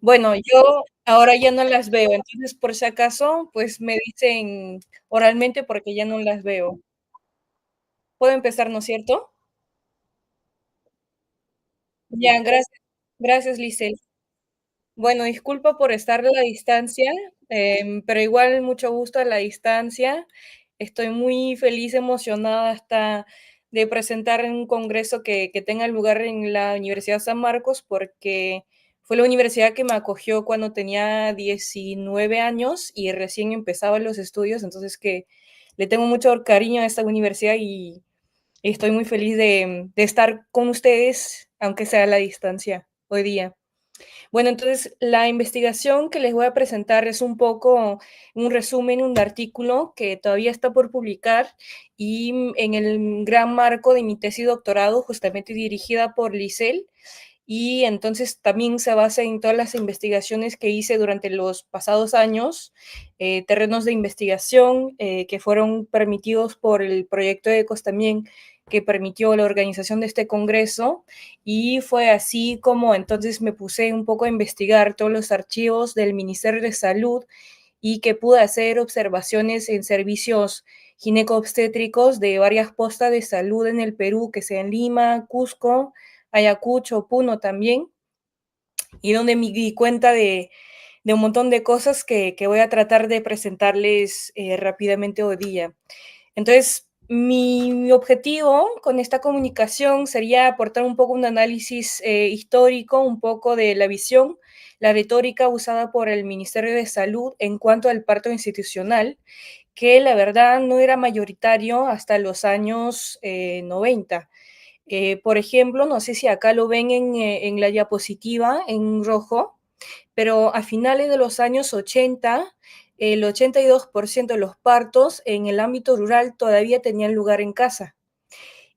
bueno, yo ahora ya no las veo, entonces por si acaso, pues me dicen oralmente porque ya no las veo. ¿Puedo empezar, no es cierto? Ya, gracias. Gracias, Lisel. Bueno, disculpa por estar a la distancia, pero igual mucho gusto a la distancia. Estoy muy feliz, emocionada hasta de presentar en un congreso que tenga lugar en la Universidad San Marcos, porque fue la universidad que me acogió cuando tenía 19 años y recién empezaba los estudios, entonces que le tengo mucho cariño a esta universidad y estoy muy feliz de estar con ustedes, aunque sea a la distancia hoy día. Bueno, entonces la investigación que les voy a presentar es un poco un resumen, un artículo que todavía está por publicar y en el gran marco de mi tesis de doctorado, justamente dirigida por Lisel, y entonces también se basa en todas las investigaciones que hice durante los pasados años, terrenos de investigación que fueron permitidos por el proyecto de ECOS también, que permitió la organización de este congreso, y fue así como entonces me puse un poco a investigar todos los archivos del Ministerio de Salud y que pude hacer observaciones en servicios gineco-obstétricos de varias postas de salud en el Perú, que sea en Lima, Cusco, Ayacucho, Puno también, y donde me di cuenta de un montón de cosas que voy a tratar de presentarles rápidamente hoy día. Entonces, mi objetivo con esta comunicación sería aportar un poco un análisis histórico, un poco de la visión, la retórica usada por el Ministerio de Salud en cuanto al parto institucional, que la verdad no era mayoritario hasta los años 90. Por ejemplo, no sé si acá lo ven en la diapositiva en rojo, pero a finales de los años 80, el 82% de los partos en el ámbito rural todavía tenían lugar en casa.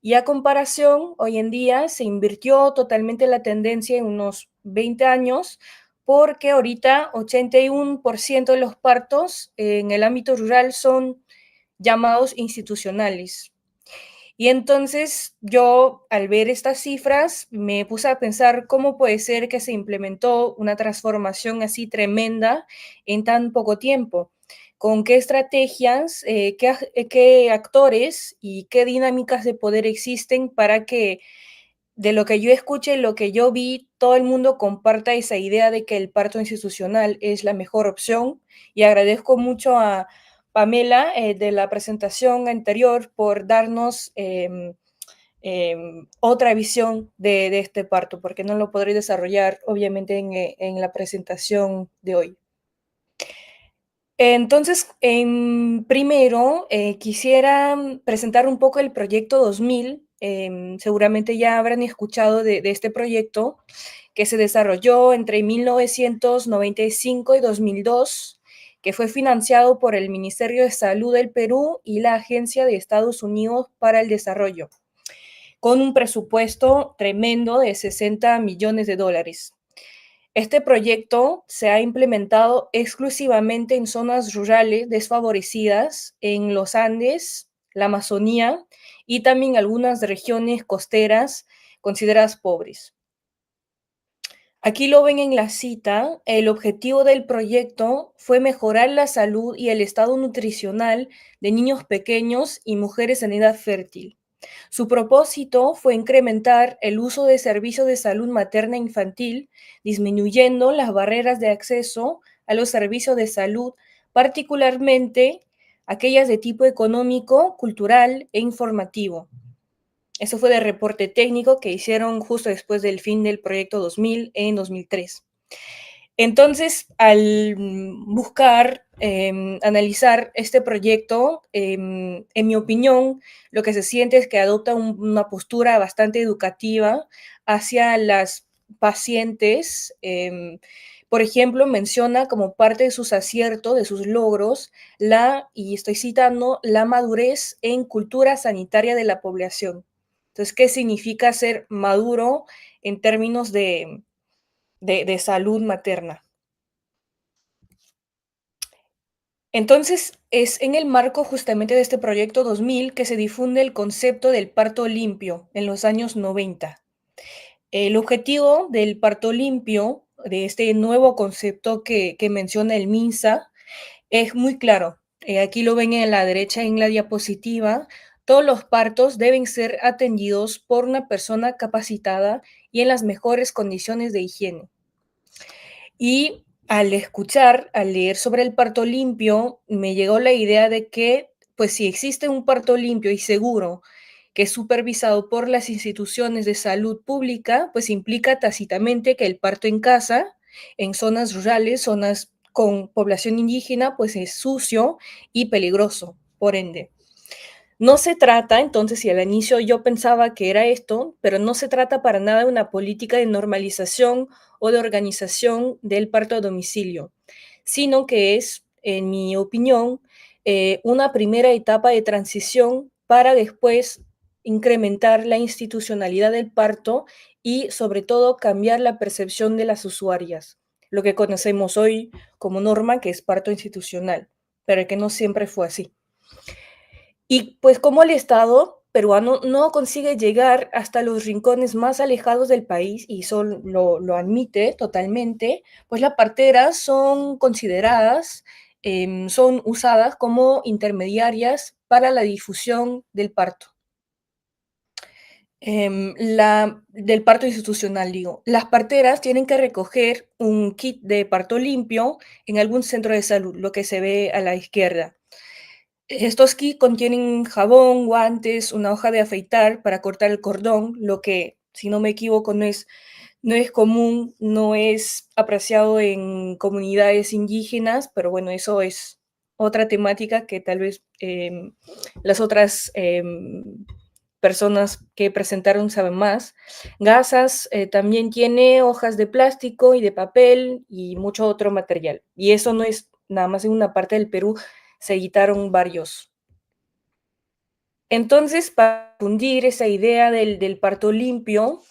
Y a comparación, hoy en día se invirtió totalmente la tendencia en unos 20 años, porque ahorita 81% de los partos en el ámbito rural son llamados institucionales. Y entonces yo, al ver estas cifras, me puse a pensar cómo puede ser que se implementó una transformación así tremenda en tan poco tiempo. ¿Con qué estrategias, qué actores y qué dinámicas de poder existen para que de lo que yo escuché, lo que yo vi, todo el mundo comparta esa idea de que el parto institucional es la mejor opción? Y agradezco mucho a Pamela de la presentación anterior por darnos otra visión de este parto, porque no lo podré desarrollar obviamente en la presentación de hoy. Entonces, primero quisiera presentar un poco el proyecto 2000. Seguramente ya habrán escuchado de este proyecto que se desarrolló entre 1995 y 2002, que fue financiado por el Ministerio de Salud del Perú y la Agencia de Estados Unidos para el Desarrollo, con un presupuesto tremendo de 60 millones de dólares. Este proyecto se ha implementado exclusivamente en zonas rurales desfavorecidas, en los Andes, la Amazonía y también algunas regiones costeras consideradas pobres. Aquí lo ven en la cita, el objetivo del proyecto fue mejorar la salud y el estado nutricional de niños pequeños y mujeres en edad fértil. Su propósito fue incrementar el uso de servicios de salud materna e infantil, disminuyendo las barreras de acceso a los servicios de salud, particularmente aquellas de tipo económico, cultural e informativo. Eso fue de reporte técnico que hicieron justo después del fin del proyecto 2000 en 2003. Entonces, al buscar, analizar este proyecto, en mi opinión, lo que se siente es que adopta una postura bastante educativa hacia las pacientes. Por ejemplo, menciona como parte de sus aciertos, de sus logros, y estoy citando, la madurez en cultura sanitaria de la población. Entonces, ¿qué significa ser maduro en términos de salud materna? Entonces, es en el marco justamente de este proyecto 2000 que se difunde el concepto del parto limpio en los años 90. El objetivo del parto limpio, de este nuevo concepto que menciona el MINSA, es muy claro. Aquí lo ven en la derecha en la diapositiva. Todos los partos deben ser atendidos por una persona capacitada y en las mejores condiciones de higiene. Y al escuchar, al leer sobre el parto limpio, me llegó la idea de que, pues si existe un parto limpio y seguro, que es supervisado por las instituciones de salud pública, pues implica tácitamente que el parto en casa, en zonas rurales, zonas con población indígena, pues es sucio y peligroso, por ende. No se trata, entonces, si al inicio yo pensaba que era esto, pero no se trata para nada de una política de normalización o de organización del parto a domicilio, sino que es, en mi opinión, una primera etapa de transición para después incrementar la institucionalidad del parto y, sobre todo, cambiar la percepción de las usuarias, lo que conocemos hoy como norma, que es parto institucional, pero que no siempre fue así. Y pues como el Estado peruano no consigue llegar hasta los rincones más alejados del país, y eso lo admite totalmente, pues las parteras son consideradas, son usadas como intermediarias para la difusión del parto. Del parto institucional, digo. Las parteras tienen que recoger un kit de parto limpio en algún centro de salud, lo que se ve a la izquierda. Estos kits contienen jabón, guantes, una hoja de afeitar para cortar el cordón, lo que, si no me equivoco, no es común, no es apreciado en comunidades indígenas, pero bueno, eso es otra temática que tal vez las otras personas que presentaron saben más. Gasas también tiene hojas de plástico y de papel y mucho otro material. Y eso no es nada más en una parte del Perú, se editaron varios. Entonces, para difundir esa idea del parto limpio,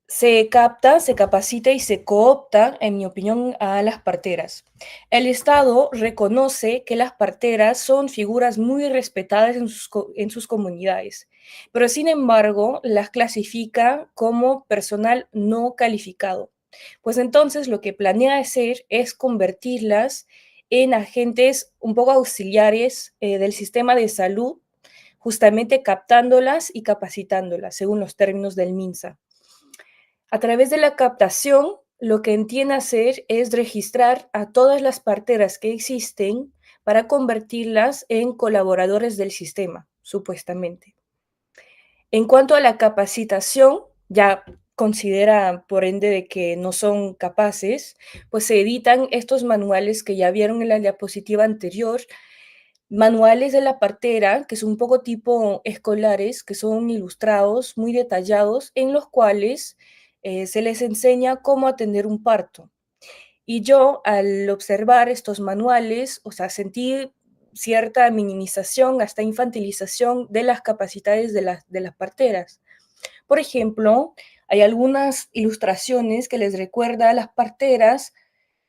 se capta, se capacita y se coopta, en mi opinión, a las parteras. El Estado reconoce que las parteras son figuras muy respetadas en sus comunidades, pero sin embargo las clasifica como personal no calificado. Pues entonces lo que planea hacer es convertirlas en agentes un poco auxiliares del sistema de salud, justamente captándolas y capacitándolas, según los términos del MINSA. A través de la captación, lo que entiende hacer es registrar a todas las parteras que existen para convertirlas en colaboradores del sistema, supuestamente. En cuanto a la capacitación, ya considera por ende de que no son capaces, pues se editan estos manuales que ya vieron en la diapositiva anterior, manuales de la partera, que son un poco tipo escolares, que son ilustrados, muy detallados, en los cuales se les enseña cómo atender un parto. Y yo, al observar estos manuales, o sea, sentí cierta minimización, hasta infantilización de las capacidades de las parteras. Por ejemplo, hay algunas ilustraciones que les recuerda a las parteras,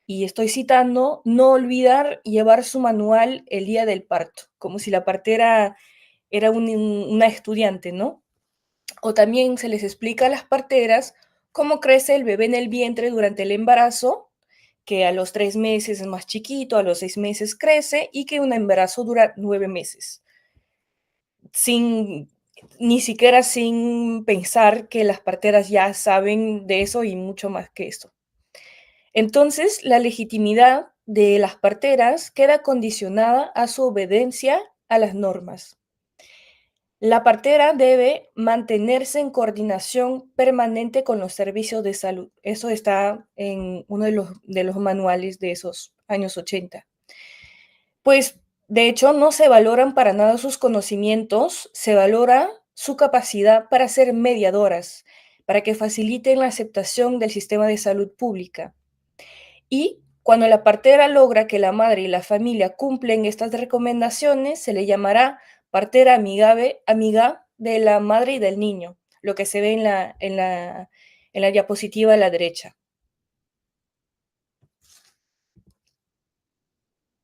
y estoy citando, no olvidar llevar su manual el día del parto, como si la partera era una estudiante, ¿no? O también se les explica a las parteras cómo crece el bebé en el vientre durante el embarazo, que a los 3 meses es más chiquito, a los 6 meses crece y que un embarazo dura 9 meses. ni siquiera sin pensar que las parteras ya saben de eso y mucho más que eso. Entonces, la legitimidad de las parteras queda condicionada a su obediencia a las normas. La partera debe mantenerse en coordinación permanente con los servicios de salud. Eso está en uno de los manuales de esos años 80. Pues, de hecho, no se valoran para nada sus conocimientos, se valora su capacidad para ser mediadoras, para que faciliten la aceptación del sistema de salud pública. Y cuando la partera logra que la madre y la familia cumplen estas recomendaciones, se le llamará partera amiga de la madre y del niño, lo que se ve en la diapositiva a la derecha.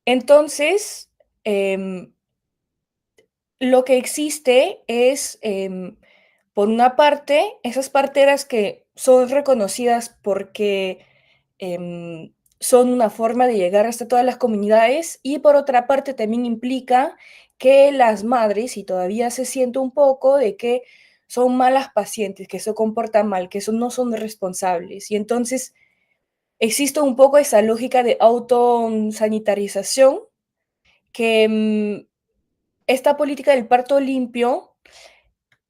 Entonces, lo que existe es, por una parte, esas parteras que son reconocidas porque son una forma de llegar hasta todas las comunidades, y por otra parte también implica que las madres, y todavía se siente un poco, de que son malas pacientes, que se comportan mal, que no son responsables. Y entonces existe un poco esa lógica de autosanitarización que esta política del parto limpio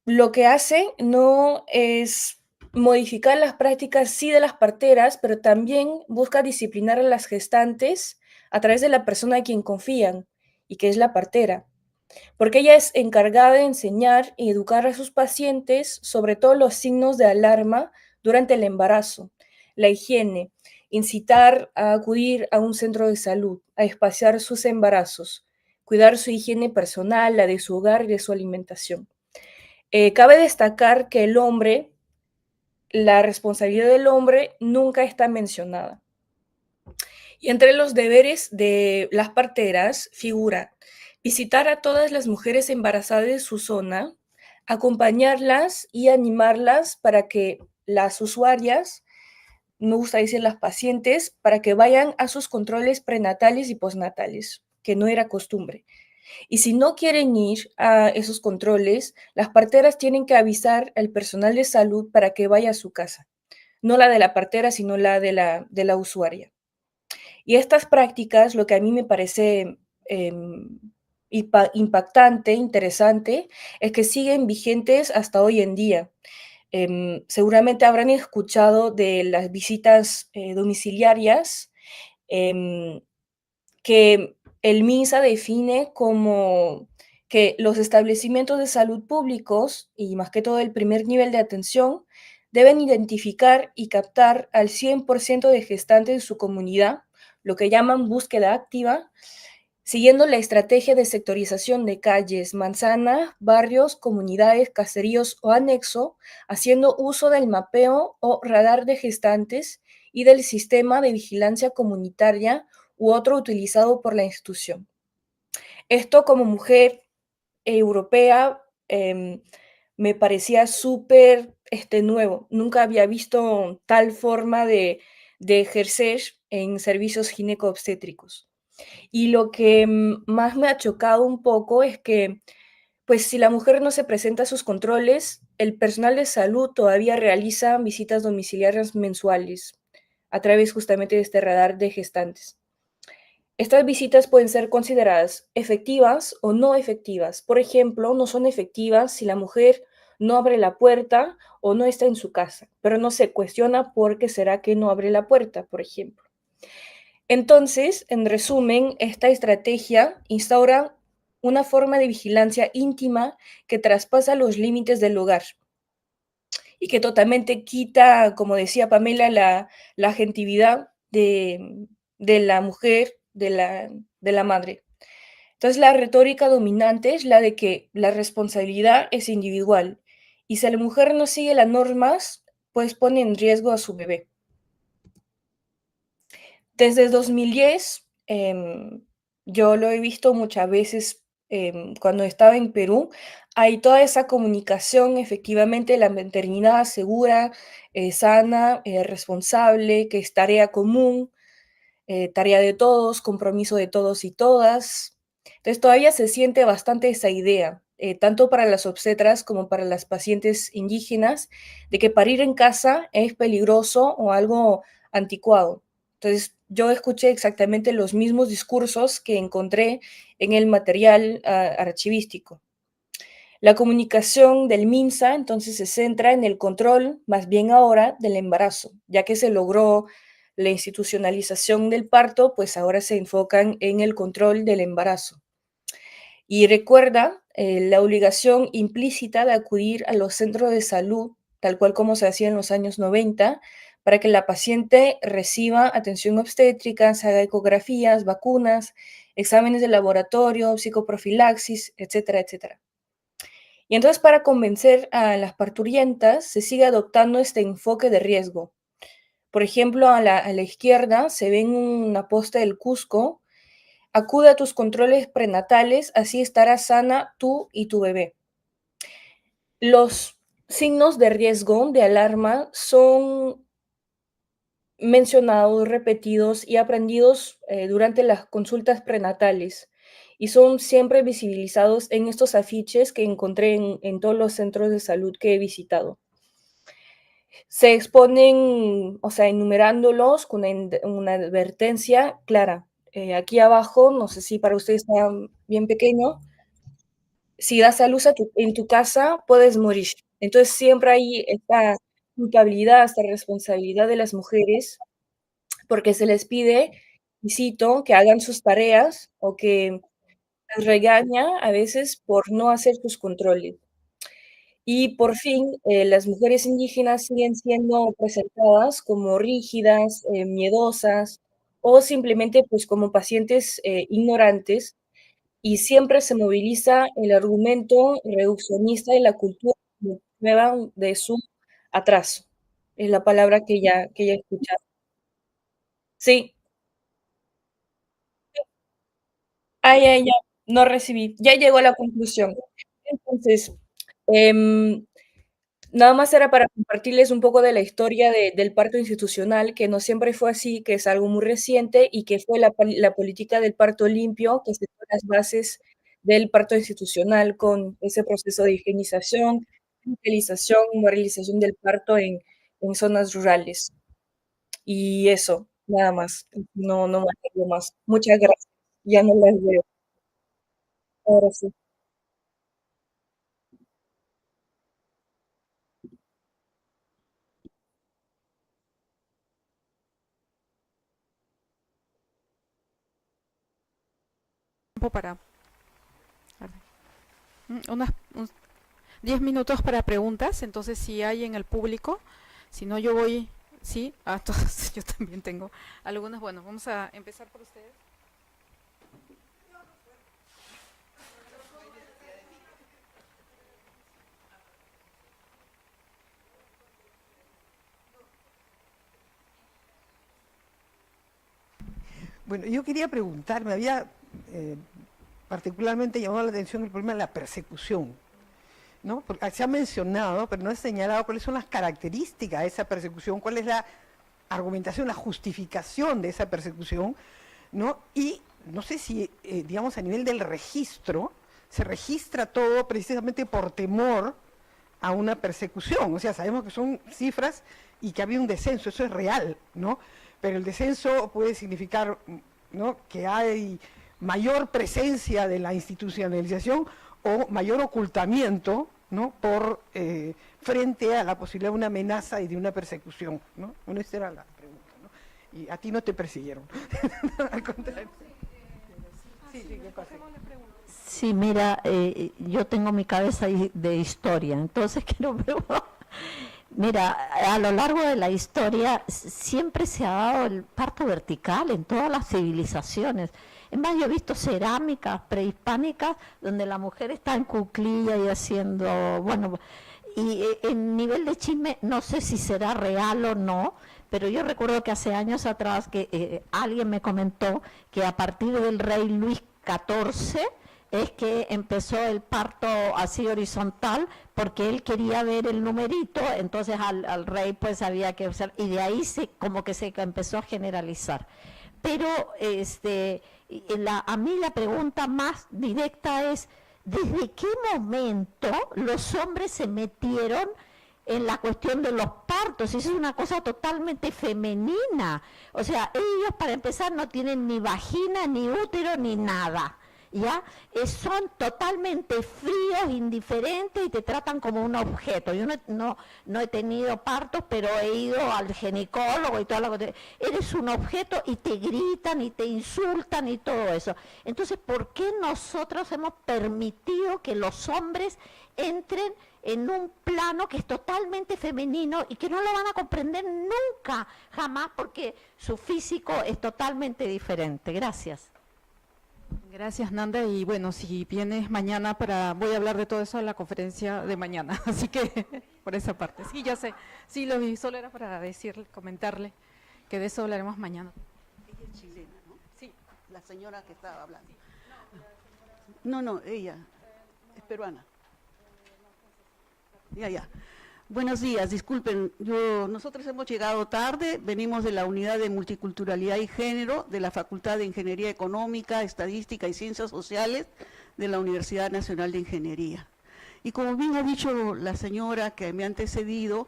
lo que hace no es modificar las prácticas, sí, de las parteras, pero también busca disciplinar a las gestantes a través de la persona a quien confían, y que es la partera, porque ella es encargada de enseñar y educar a sus pacientes sobre todos los signos de alarma durante el embarazo, la higiene, incitar a acudir a un centro de salud, a espaciar sus embarazos, cuidar su higiene personal, la de su hogar y de su alimentación. Cabe destacar que la responsabilidad del hombre nunca está mencionada. Y entre los deberes de las parteras figura visitar a todas las mujeres embarazadas de su zona, acompañarlas y animarlas para que las usuarias, me gusta decir las pacientes, para que vayan a sus controles prenatales y postnatales, que no era costumbre. Y si no quieren ir a esos controles, las parteras tienen que avisar al personal de salud para que vaya a su casa. No la de la partera, sino la de la usuaria. Y estas prácticas, lo que a mí me parece impactante, interesante, es que siguen vigentes hasta hoy en día. Seguramente habrán escuchado de las visitas domiciliarias, que el MINSA define como que los establecimientos de salud públicos, y más que todo el primer nivel de atención, deben identificar y captar al 100% de gestantes de su comunidad, lo que llaman búsqueda activa, siguiendo la estrategia de sectorización de calles, manzanas, barrios, comunidades, caseríos o anexo, haciendo uso del mapeo o radar de gestantes y del sistema de vigilancia comunitaria u otro utilizado por la institución. Esto, como mujer europea, me parecía súper nuevo. Nunca había visto tal forma de ejercer en servicios gineco-obstétricos. Y lo que más me ha chocado un poco es que, pues, si la mujer no se presenta a sus controles, el personal de salud todavía realiza visitas domiciliarias mensuales a través justamente de este radar de gestantes. Estas visitas pueden ser consideradas efectivas o no efectivas. Por ejemplo, no son efectivas si la mujer no abre la puerta o no está en su casa, pero no se cuestiona por qué será que no abre la puerta, por ejemplo. Entonces, en resumen, esta estrategia instaura una forma de vigilancia íntima que traspasa los límites del hogar y que totalmente quita, como decía Pamela, la agentividad de la mujer, de la madre. Entonces, la retórica dominante es la de que la responsabilidad es individual, y si la mujer no sigue las normas, pues pone en riesgo a su bebé. Desde 2010, yo lo he visto muchas veces cuando estaba en Perú, hay toda esa comunicación, efectivamente, la maternidad segura, sana, responsable, que es tarea común, tarea de todos, compromiso de todos y todas. Entonces todavía se siente bastante esa idea. tanto para las obstetras como para las pacientes indígenas, de que parir en casa es peligroso o algo anticuado. Entonces, yo escuché exactamente los mismos discursos que encontré en el material archivístico. La comunicación del MINSA entonces se centra en el control, más bien ahora, del embarazo, ya que se logró la institucionalización del parto, pues ahora se enfocan en el control del embarazo. Y recuerda la obligación implícita de acudir a los centros de salud, tal cual como se hacía en los años 90, para que la paciente reciba atención obstétrica, se haga ecografías, vacunas, exámenes de laboratorio, psicoprofilaxis, etcétera, etcétera. Y entonces, para convencer a las parturientas, se sigue adoptando este enfoque de riesgo. Por ejemplo, a la izquierda se ve en una posta del Cusco: acude a tus controles prenatales, así estarás sana tú y tu bebé. Los signos de riesgo, de alarma, son mencionados, repetidos y aprendidos durante las consultas prenatales, y son siempre visibilizados en estos afiches que encontré en todos los centros de salud que he visitado. Se exponen, o sea, enumerándolos con una advertencia clara. Aquí abajo, no sé si para ustedes está bien pequeño, si das a luz en tu casa, puedes morir. Entonces siempre hay esta culpabilidad, esta responsabilidad de las mujeres, porque se les pide, y cito, que hagan sus tareas o que las regaña a veces por no hacer sus controles. Y por fin, las mujeres indígenas siguen siendo presentadas como rígidas, miedosas o simplemente pues como pacientes ignorantes, y siempre se moviliza el argumento reduccionista de la cultura nueva de su atraso. Es la palabra que ya he escuchado. Sí. Ya, no recibí. Ya llegó a la conclusión. Entonces, em, nada más era para compartirles un poco de la historia del parto institucional, que no siempre fue así, que es algo muy reciente y que fue la política del parto limpio, que sentó las bases del parto institucional con ese proceso de higienización, utilización, moralización del parto en zonas rurales. Y eso, nada más. No más, algo más. Muchas gracias. Ya no las veo. Ahora sí. Tiempo para unas 10 minutos para preguntas, entonces si hay en el público, si no yo voy, sí, entonces yo también tengo algunas. Bueno, vamos a empezar por ustedes. Bueno, yo quería preguntar, me había particularmente llamado la atención el problema de la persecución, ¿no? Porque se ha mencionado, pero no he señalado cuáles son las características de esa persecución, cuál es la argumentación, la justificación de esa persecución, ¿no? Y no sé si, digamos, a nivel del registro, se registra todo precisamente por temor a una persecución. O sea, sabemos que son cifras y que había un descenso, eso es real, ¿no? Pero el descenso puede significar, ¿no?, que hay mayor presencia de la institucionalización o mayor ocultamiento, ¿no?, por frente a la posibilidad de una amenaza y de una persecución, ¿no? Bueno, esta era la pregunta, ¿no? Y a ti no te persiguieron. Al contrario. Sí, ¿qué pasa? Sí, mira, yo tengo mi cabeza de historia, entonces quiero preguntar. Mira, a lo largo de la historia siempre se ha dado el parto vertical en todas las civilizaciones. Es más, yo he visto cerámicas prehispánicas donde la mujer está en cuclilla y haciendo, bueno, y en nivel de chisme, no sé si será real o no, pero yo recuerdo que hace años atrás que alguien me comentó que a partir del rey Luis XIV es que empezó el parto así horizontal, porque él quería ver el numerito, entonces al rey pues había que usar, y de ahí como que se empezó a generalizar. Pero a mí la pregunta más directa es, ¿desde qué momento los hombres se metieron en la cuestión de los partos? Eso es una cosa totalmente femenina. O sea, ellos para empezar no tienen ni vagina, ni útero, ni nada. ¿Ya? Son totalmente fríos, indiferentes y te tratan como un objeto. Yo no he tenido partos, pero he ido al ginecólogo y toda la cosa. Eres un objeto y te gritan y te insultan y todo eso. Entonces, ¿por qué nosotros hemos permitido que los hombres entren en un plano que es totalmente femenino y que no lo van a comprender nunca, jamás, porque su físico es totalmente diferente? Gracias. Gracias, Nanda, y bueno, si vienes mañana voy a hablar de todo eso en la conferencia de mañana, así que por esa parte. Sí, ya sé, sí lo vi, solo era para comentarle que de eso hablaremos mañana. Ella es chilena, ¿no? Sí. La señora que estaba hablando. No, ella es peruana. Ya. Buenos días, disculpen, nosotros hemos llegado tarde, venimos de la Unidad de Multiculturalidad y Género de la Facultad de Ingeniería Económica, Estadística y Ciencias Sociales de la Universidad Nacional de Ingeniería. Y como bien ha dicho la señora que me ha antecedido,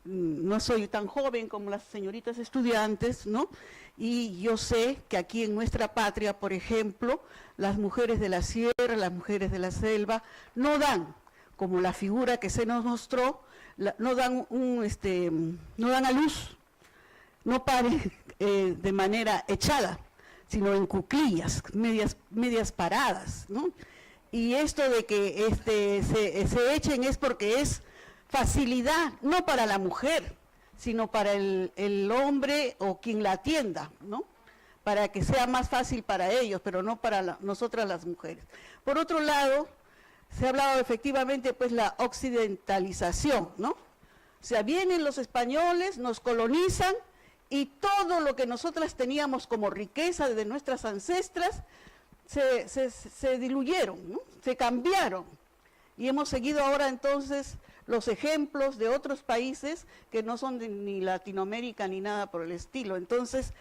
no soy tan joven como las señoritas estudiantes, ¿no? Y yo sé que aquí en nuestra patria, por ejemplo, las mujeres de la sierra, las mujeres de la selva, no dan, como la figura que se nos mostró, no dan a luz, no paren de manera echada, sino en cuclillas, medias paradas, ¿no? Y esto de que se echen es porque es facilidad, no para la mujer, sino para el hombre o quien la atienda, ¿no? Para que sea más fácil para ellos, pero no para nosotras las mujeres. Por otro lado, se ha hablado efectivamente pues la occidentalización, ¿no? O sea, vienen los españoles, nos colonizan y todo lo que nosotras teníamos como riqueza de nuestras ancestras se diluyeron, ¿no? Se cambiaron. Y hemos seguido ahora entonces los ejemplos de otros países que no son ni Latinoamérica ni nada por el estilo. Entonces,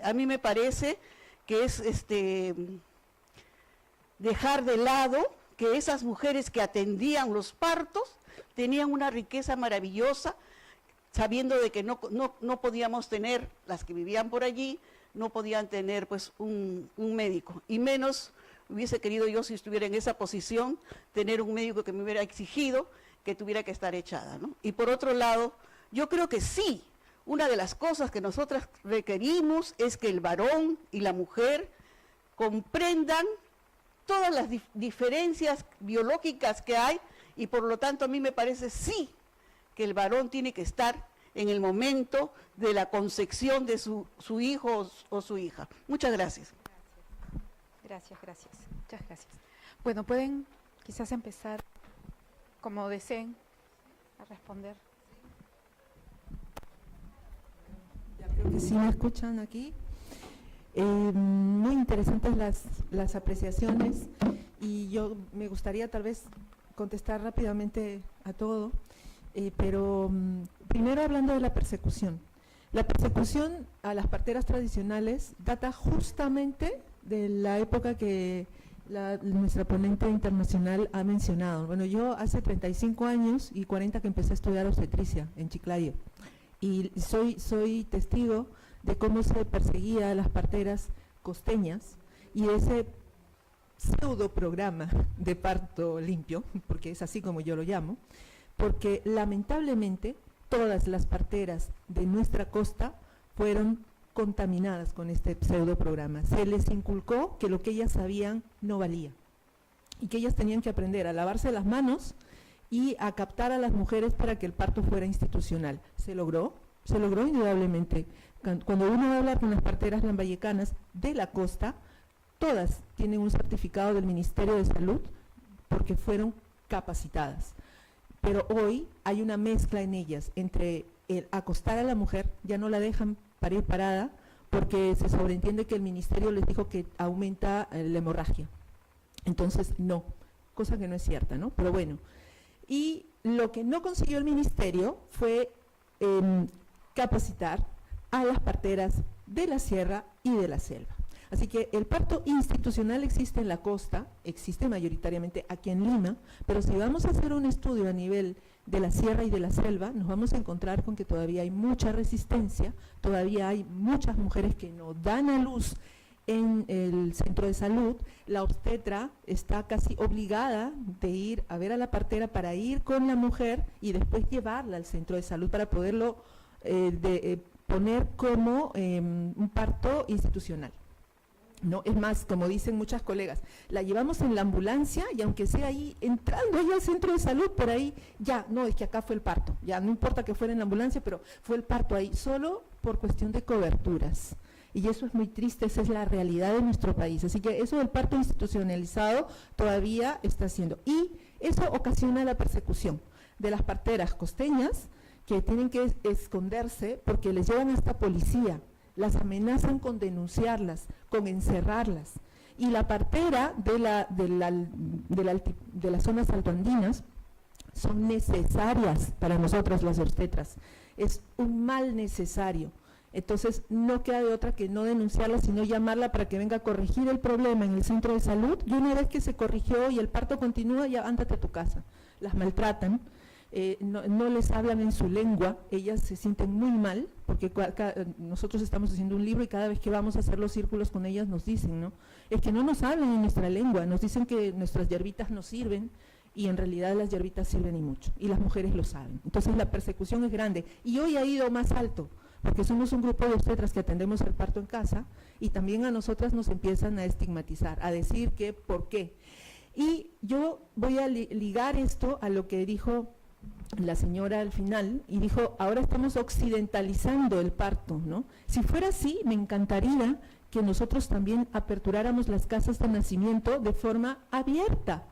a mí me parece que es dejar de lado que esas mujeres que atendían los partos tenían una riqueza maravillosa, sabiendo de que no podíamos tener, las que vivían por allí, no podían tener pues un médico, y menos hubiese querido yo, si estuviera en esa posición, tener un médico que me hubiera exigido que tuviera que estar echada, ¿no? Y por otro lado, yo creo que sí, una de las cosas que nosotras requerimos es que el varón y la mujer comprendan todas las diferencias biológicas que hay, y por lo tanto a mí me parece sí que el varón tiene que estar en el momento de la concepción de su hijo o su hija. Muchas gracias. Gracias. Muchas gracias. Bueno, pueden quizás empezar como deseen a responder. Ya creo que sí me escuchan aquí. Muy interesantes las apreciaciones, y yo me gustaría tal vez contestar rápidamente a todo, pero primero hablando de la persecución. La persecución a las parteras tradicionales data justamente de la época que nuestra ponente internacional ha mencionado. Bueno, yo hace 35 años y 40 que empecé a estudiar obstetricia en Chiclayo, y soy testigo de cómo se perseguía a las parteras costeñas y ese pseudo programa de parto limpio, porque es así como yo lo llamo, porque lamentablemente todas las parteras de nuestra costa fueron contaminadas con este pseudo programa. Se les inculcó que lo que ellas sabían no valía y que ellas tenían que aprender a lavarse las manos y a captar a las mujeres para que el parto fuera institucional. Se logró indudablemente. Cuando uno va a hablar con las parteras lambayecanas de la costa, todas tienen un certificado del Ministerio de Salud porque fueron capacitadas. Pero hoy hay una mezcla en ellas entre el acostar a la mujer, ya no la dejan parir parada, porque se sobreentiende que el ministerio les dijo que aumenta la hemorragia. Entonces, no, cosa que no es cierta, ¿no? Pero bueno, y lo que no consiguió el ministerio fue capacitar a las parteras de la sierra y de la selva. Así que el parto institucional existe en la costa, existe mayoritariamente aquí en Lima, pero si vamos a hacer un estudio a nivel de la sierra y de la selva, nos vamos a encontrar con que todavía hay mucha resistencia, todavía hay muchas mujeres que no dan a luz en el centro de salud. La obstetra está casi obligada de ir a ver a la partera para ir con la mujer y después llevarla al centro de salud para poderlo poner como un parto institucional. No, es más, como dicen muchas colegas, la llevamos en la ambulancia y aunque sea ahí, entrando ahí al centro de salud, por ahí, ya, no, es que acá fue el parto, ya no importa que fuera en la ambulancia, pero fue el parto ahí, solo por cuestión de coberturas. Y eso es muy triste, esa es la realidad de nuestro país. Así que eso del parto institucionalizado todavía está haciendo. Y eso ocasiona la persecución de las parteras costeñas que tienen que esconderse porque les llevan hasta policía, las amenazan con denunciarlas, con encerrarlas. Y la partera de las zonas altoandinas son necesarias para nosotras las obstetras. Es un mal necesario. Entonces, no queda de otra que no denunciarla, sino llamarla para que venga a corregir el problema en el centro de salud. Y una vez que se corrigió y el parto continúa, ya ándate a tu casa. Las maltratan, no les hablan en su lengua, ellas se sienten muy mal, porque nosotros estamos haciendo un libro y cada vez que vamos a hacer los círculos con ellas nos dicen, ¿no? Es que no nos hablan en nuestra lengua, nos dicen que nuestras hierbitas no sirven, y en realidad las hierbitas sirven y mucho, y las mujeres lo saben. Entonces la persecución es grande, y hoy ha ido más alto, porque somos un grupo de obstetras que atendemos el parto en casa, y también a nosotras nos empiezan a estigmatizar, a decir que por qué. Y yo voy a ligar esto a lo que dijo la señora al final, y dijo, ahora estamos occidentalizando el parto, ¿no? Si fuera así, me encantaría que nosotros también aperturáramos las casas de nacimiento de forma abierta,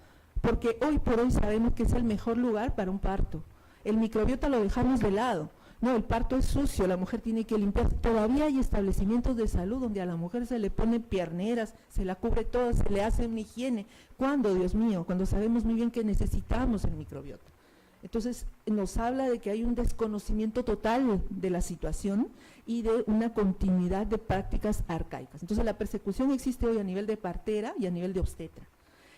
porque hoy por hoy sabemos que es el mejor lugar para un parto. El microbiota lo dejamos de lado. No, el parto es sucio, la mujer tiene que limpiar. Todavía hay establecimientos de salud donde a la mujer se le ponen pierneras, se la cubre toda, se le hace una higiene. ¿Cuándo, Dios mío? Cuando sabemos muy bien que necesitamos el microbiota. Entonces, nos habla de que hay un desconocimiento total de la situación y de una continuidad de prácticas arcaicas. Entonces, la persecución existe hoy a nivel de partera y a nivel de obstetra.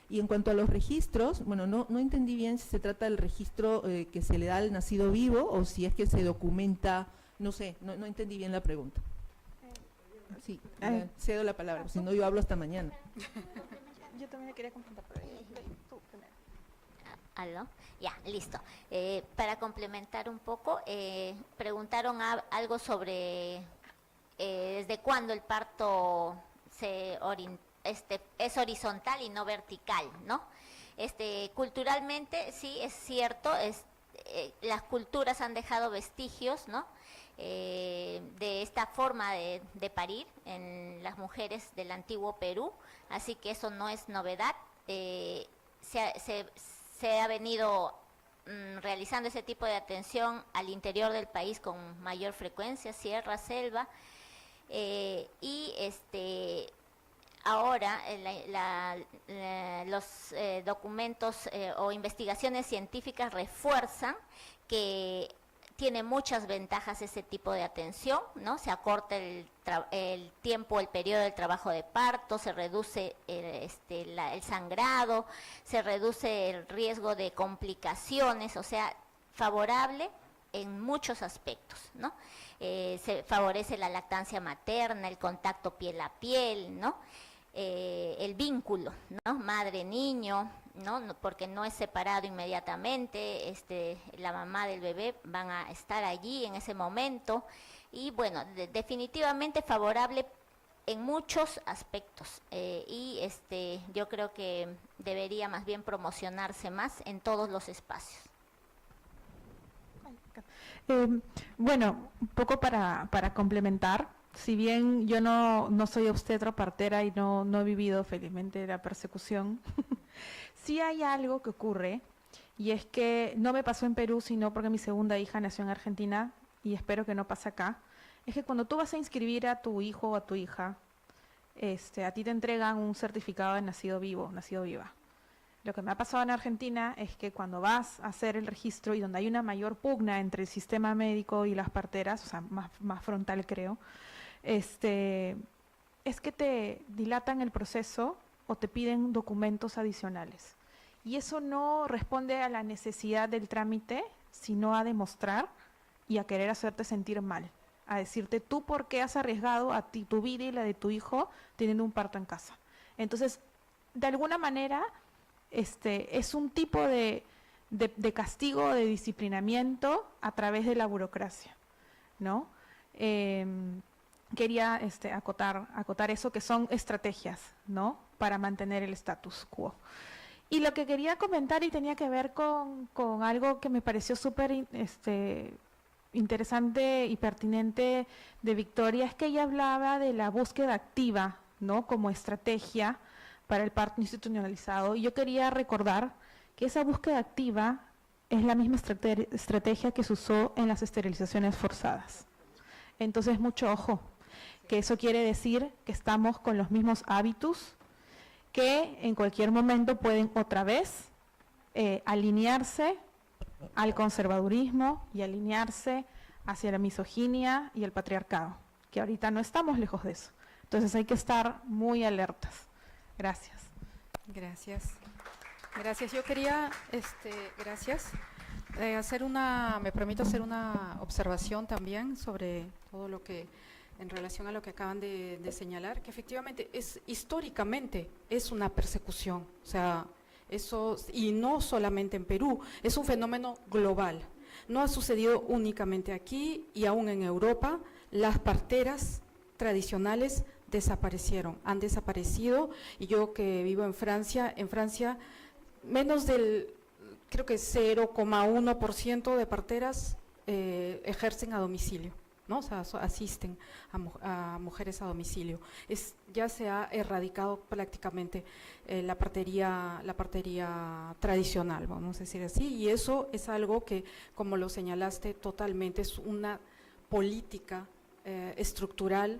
Y en cuanto a los registros, bueno, no entendí bien si se trata del registro que se le da al nacido vivo o si es que se documenta, no sé, no entendí bien la pregunta. Sí, cedo la palabra, si no yo hablo hasta mañana. Yo también le quería complementar, pero tú primero. ¿Aló? Ya, listo. Para complementar un poco, preguntaron algo sobre desde cuándo el parto es horizontal y no vertical, ¿no? Culturalmente, sí, es cierto, las culturas han dejado vestigios, ¿no? De esta forma de parir en las mujeres del antiguo Perú, así que eso no es novedad. Se ha venido realizando ese tipo de atención al interior del país con mayor frecuencia, sierra, selva, y ahora los documentos o investigaciones científicas refuerzan que tiene muchas ventajas ese tipo de atención, ¿no? Se acorta el tiempo, el periodo del trabajo de parto, se reduce el sangrado, se reduce el riesgo de complicaciones, o sea, favorable en muchos aspectos, ¿no? Se favorece la lactancia materna, el contacto piel a piel, ¿no? El vínculo, ¿no? Madre-niño, ¿no? Porque no es separado inmediatamente, la mamá del bebé van a estar allí en ese momento y bueno, definitivamente favorable en muchos aspectos y yo creo que debería más bien promocionarse más en todos los espacios. Bueno, un poco para complementar, si bien yo no soy obstetra partera y no he vivido felizmente la persecución, sí hay algo que ocurre, y es que no me pasó en Perú, sino porque mi segunda hija nació en Argentina, y espero que no pase acá, es que cuando tú vas a inscribir a tu hijo o a tu hija, a ti te entregan un certificado de nacido vivo, nacido viva. Lo que me ha pasado en Argentina es que cuando vas a hacer el registro y donde hay una mayor pugna entre el sistema médico y las parteras, o sea, más frontal creo, es que te dilatan el proceso o te piden documentos adicionales. Y eso no responde a la necesidad del trámite, sino a demostrar y a querer hacerte sentir mal. A decirte tú por qué has arriesgado a ti, tu vida y la de tu hijo teniendo un parto en casa. Entonces, de alguna manera, es un tipo de castigo, de disciplinamiento a través de la burocracia, ¿no? Quería acotar eso, que son estrategias, ¿no?, para mantener el status quo. Y lo que quería comentar, y tenía que ver con algo que me pareció súper interesante y pertinente de Victoria, es que ella hablaba de la búsqueda activa, ¿no?, como estrategia para el parto institucionalizado. Y yo quería recordar que esa búsqueda activa es la misma estrategia que se usó en las esterilizaciones forzadas. Entonces, mucho ojo, que eso quiere decir que estamos con los mismos hábitos que en cualquier momento pueden otra vez alinearse al conservadurismo y alinearse hacia la misoginia y el patriarcado, que ahorita no estamos lejos de eso. Entonces hay que estar muy alertas. Gracias. Gracias. Gracias. Yo quería, me permito hacer una observación también sobre todo lo que, en relación a lo que acaban de señalar, que efectivamente históricamente es una persecución, o sea, eso, y no solamente en Perú, es un fenómeno global. No ha sucedido únicamente aquí, y aún en Europa, las parteras tradicionales han desaparecido, y yo que vivo en Francia, menos del, creo que 0,1% de parteras ejercen a domicilio, ¿no? O sea, asisten a mujeres a domicilio. Ya se ha erradicado prácticamente la partería tradicional, vamos a decir así, y eso es algo que, como lo señalaste, totalmente es una política estructural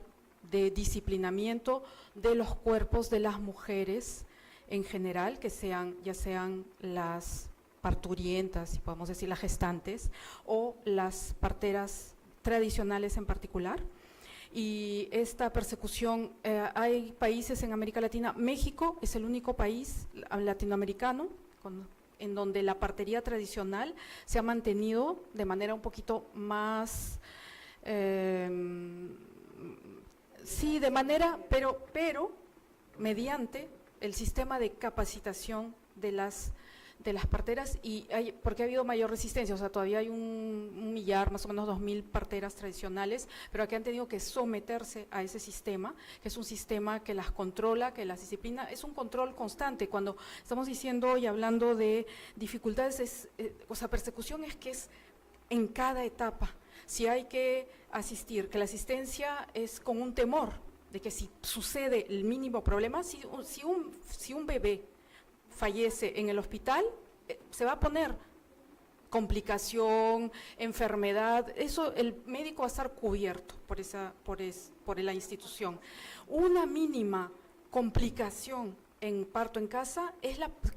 de disciplinamiento de los cuerpos de las mujeres en general, que ya sean las parturientas, si podemos decir las gestantes, o las parteras tradicionales en particular. Y esta persecución, hay países en América Latina, México es el único país latinoamericano en donde la partería tradicional se ha mantenido de manera un poquito más, pero mediante el sistema de capacitación de las parteras, porque ha habido mayor resistencia, o sea, todavía hay un millar, más o menos 2.000 parteras tradicionales, pero que han tenido que someterse a ese sistema, que es un sistema que las controla, que las disciplina, es un control constante. Cuando estamos diciendo y hablando de dificultades, o sea, persecución es que es en cada etapa. Si hay que asistir, que la asistencia es con un temor de que si sucede el mínimo problema, si un bebé fallece en el hospital, se va a poner complicación, enfermedad, eso el médico va a estar cubierto por la institución. Una mínima complicación en parto en casa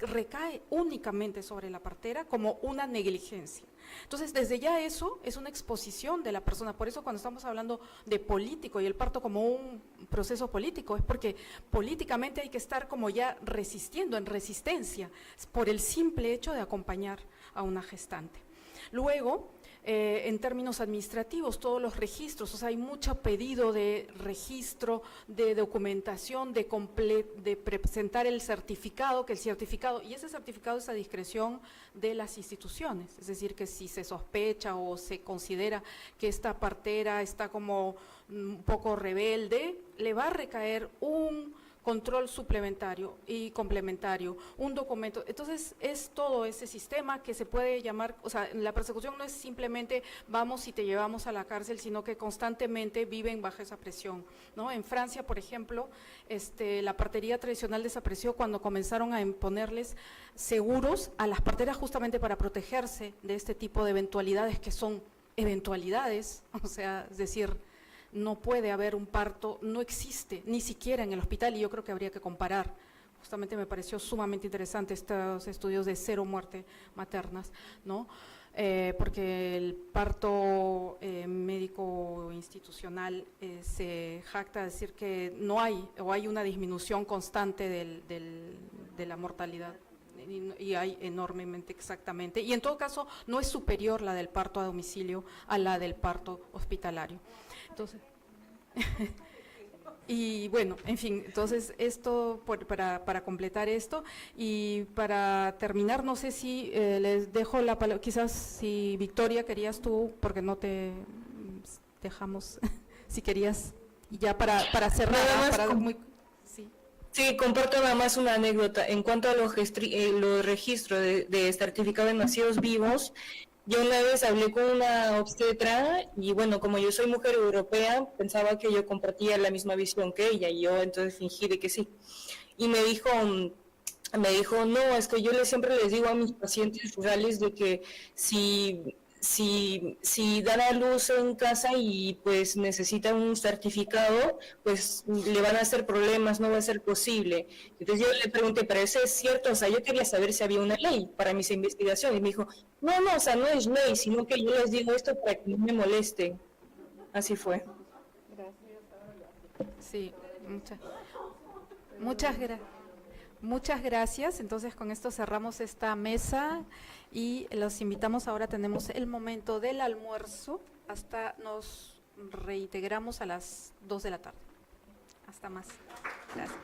recae únicamente sobre la partera como una negligencia. Entonces, desde ya eso es una exposición de la persona. Por eso cuando estamos hablando de político y el parto como un proceso político, es porque políticamente hay que estar como ya resistiendo, en resistencia, por el simple hecho de acompañar a una gestante. Luego, en términos administrativos, todos los registros, o sea, hay mucho pedido de registro, de documentación, de presentar el certificado, y ese certificado es a discreción de las instituciones, es decir, que si se sospecha o se considera que esta partera está como un poco rebelde, le va a recaer un control suplementario y complementario, un documento. Entonces, es todo ese sistema que se puede llamar, o sea, la persecución no es simplemente vamos y te llevamos a la cárcel, sino que constantemente viven bajo esa presión, ¿no? En Francia, por ejemplo, la partería tradicional desapareció cuando comenzaron a imponerles seguros a las parteras justamente para protegerse de este tipo de eventualidades que son eventualidades, o sea, es decir, no puede haber un parto, no existe, ni siquiera en el hospital, y yo creo que habría que comparar. Justamente me pareció sumamente interesante estos estudios de cero muerte maternas, ¿no? porque el parto médico institucional se jacta de decir que no hay, o hay una disminución constante de la mortalidad, y hay enormemente, exactamente, y en todo caso no es superior la del parto a domicilio a la del parto hospitalario. Entonces, y bueno, en fin, entonces esto para completar esto, y para terminar, no sé si les dejo la palabra, quizás si Victoria querías tú, porque no te dejamos, si querías, y ya para cerrar, Nada más Sí, comparto nada más una anécdota. En cuanto a los registros de certificado de nacidos vivos, yo una vez hablé con una obstetra y bueno, como yo soy mujer europea, pensaba que yo compartía la misma visión que ella y yo entonces fingí de que sí. Y me dijo, no, es que yo siempre les digo a mis pacientes rurales de que si dan a luz en casa y pues necesitan un certificado, pues le van a hacer problemas, no va a ser posible. Entonces yo le pregunté, ¿pero eso es cierto? O sea, yo quería saber si había una ley para mis investigaciones. Y me dijo, no, o sea, no es ley, sino que yo les digo esto para que no me moleste. Así fue. Sí, muchas gracias. Entonces con esto cerramos esta mesa y los invitamos. Ahora tenemos el momento del almuerzo, hasta nos reintegramos a las 2 de la tarde. Hasta más. Gracias.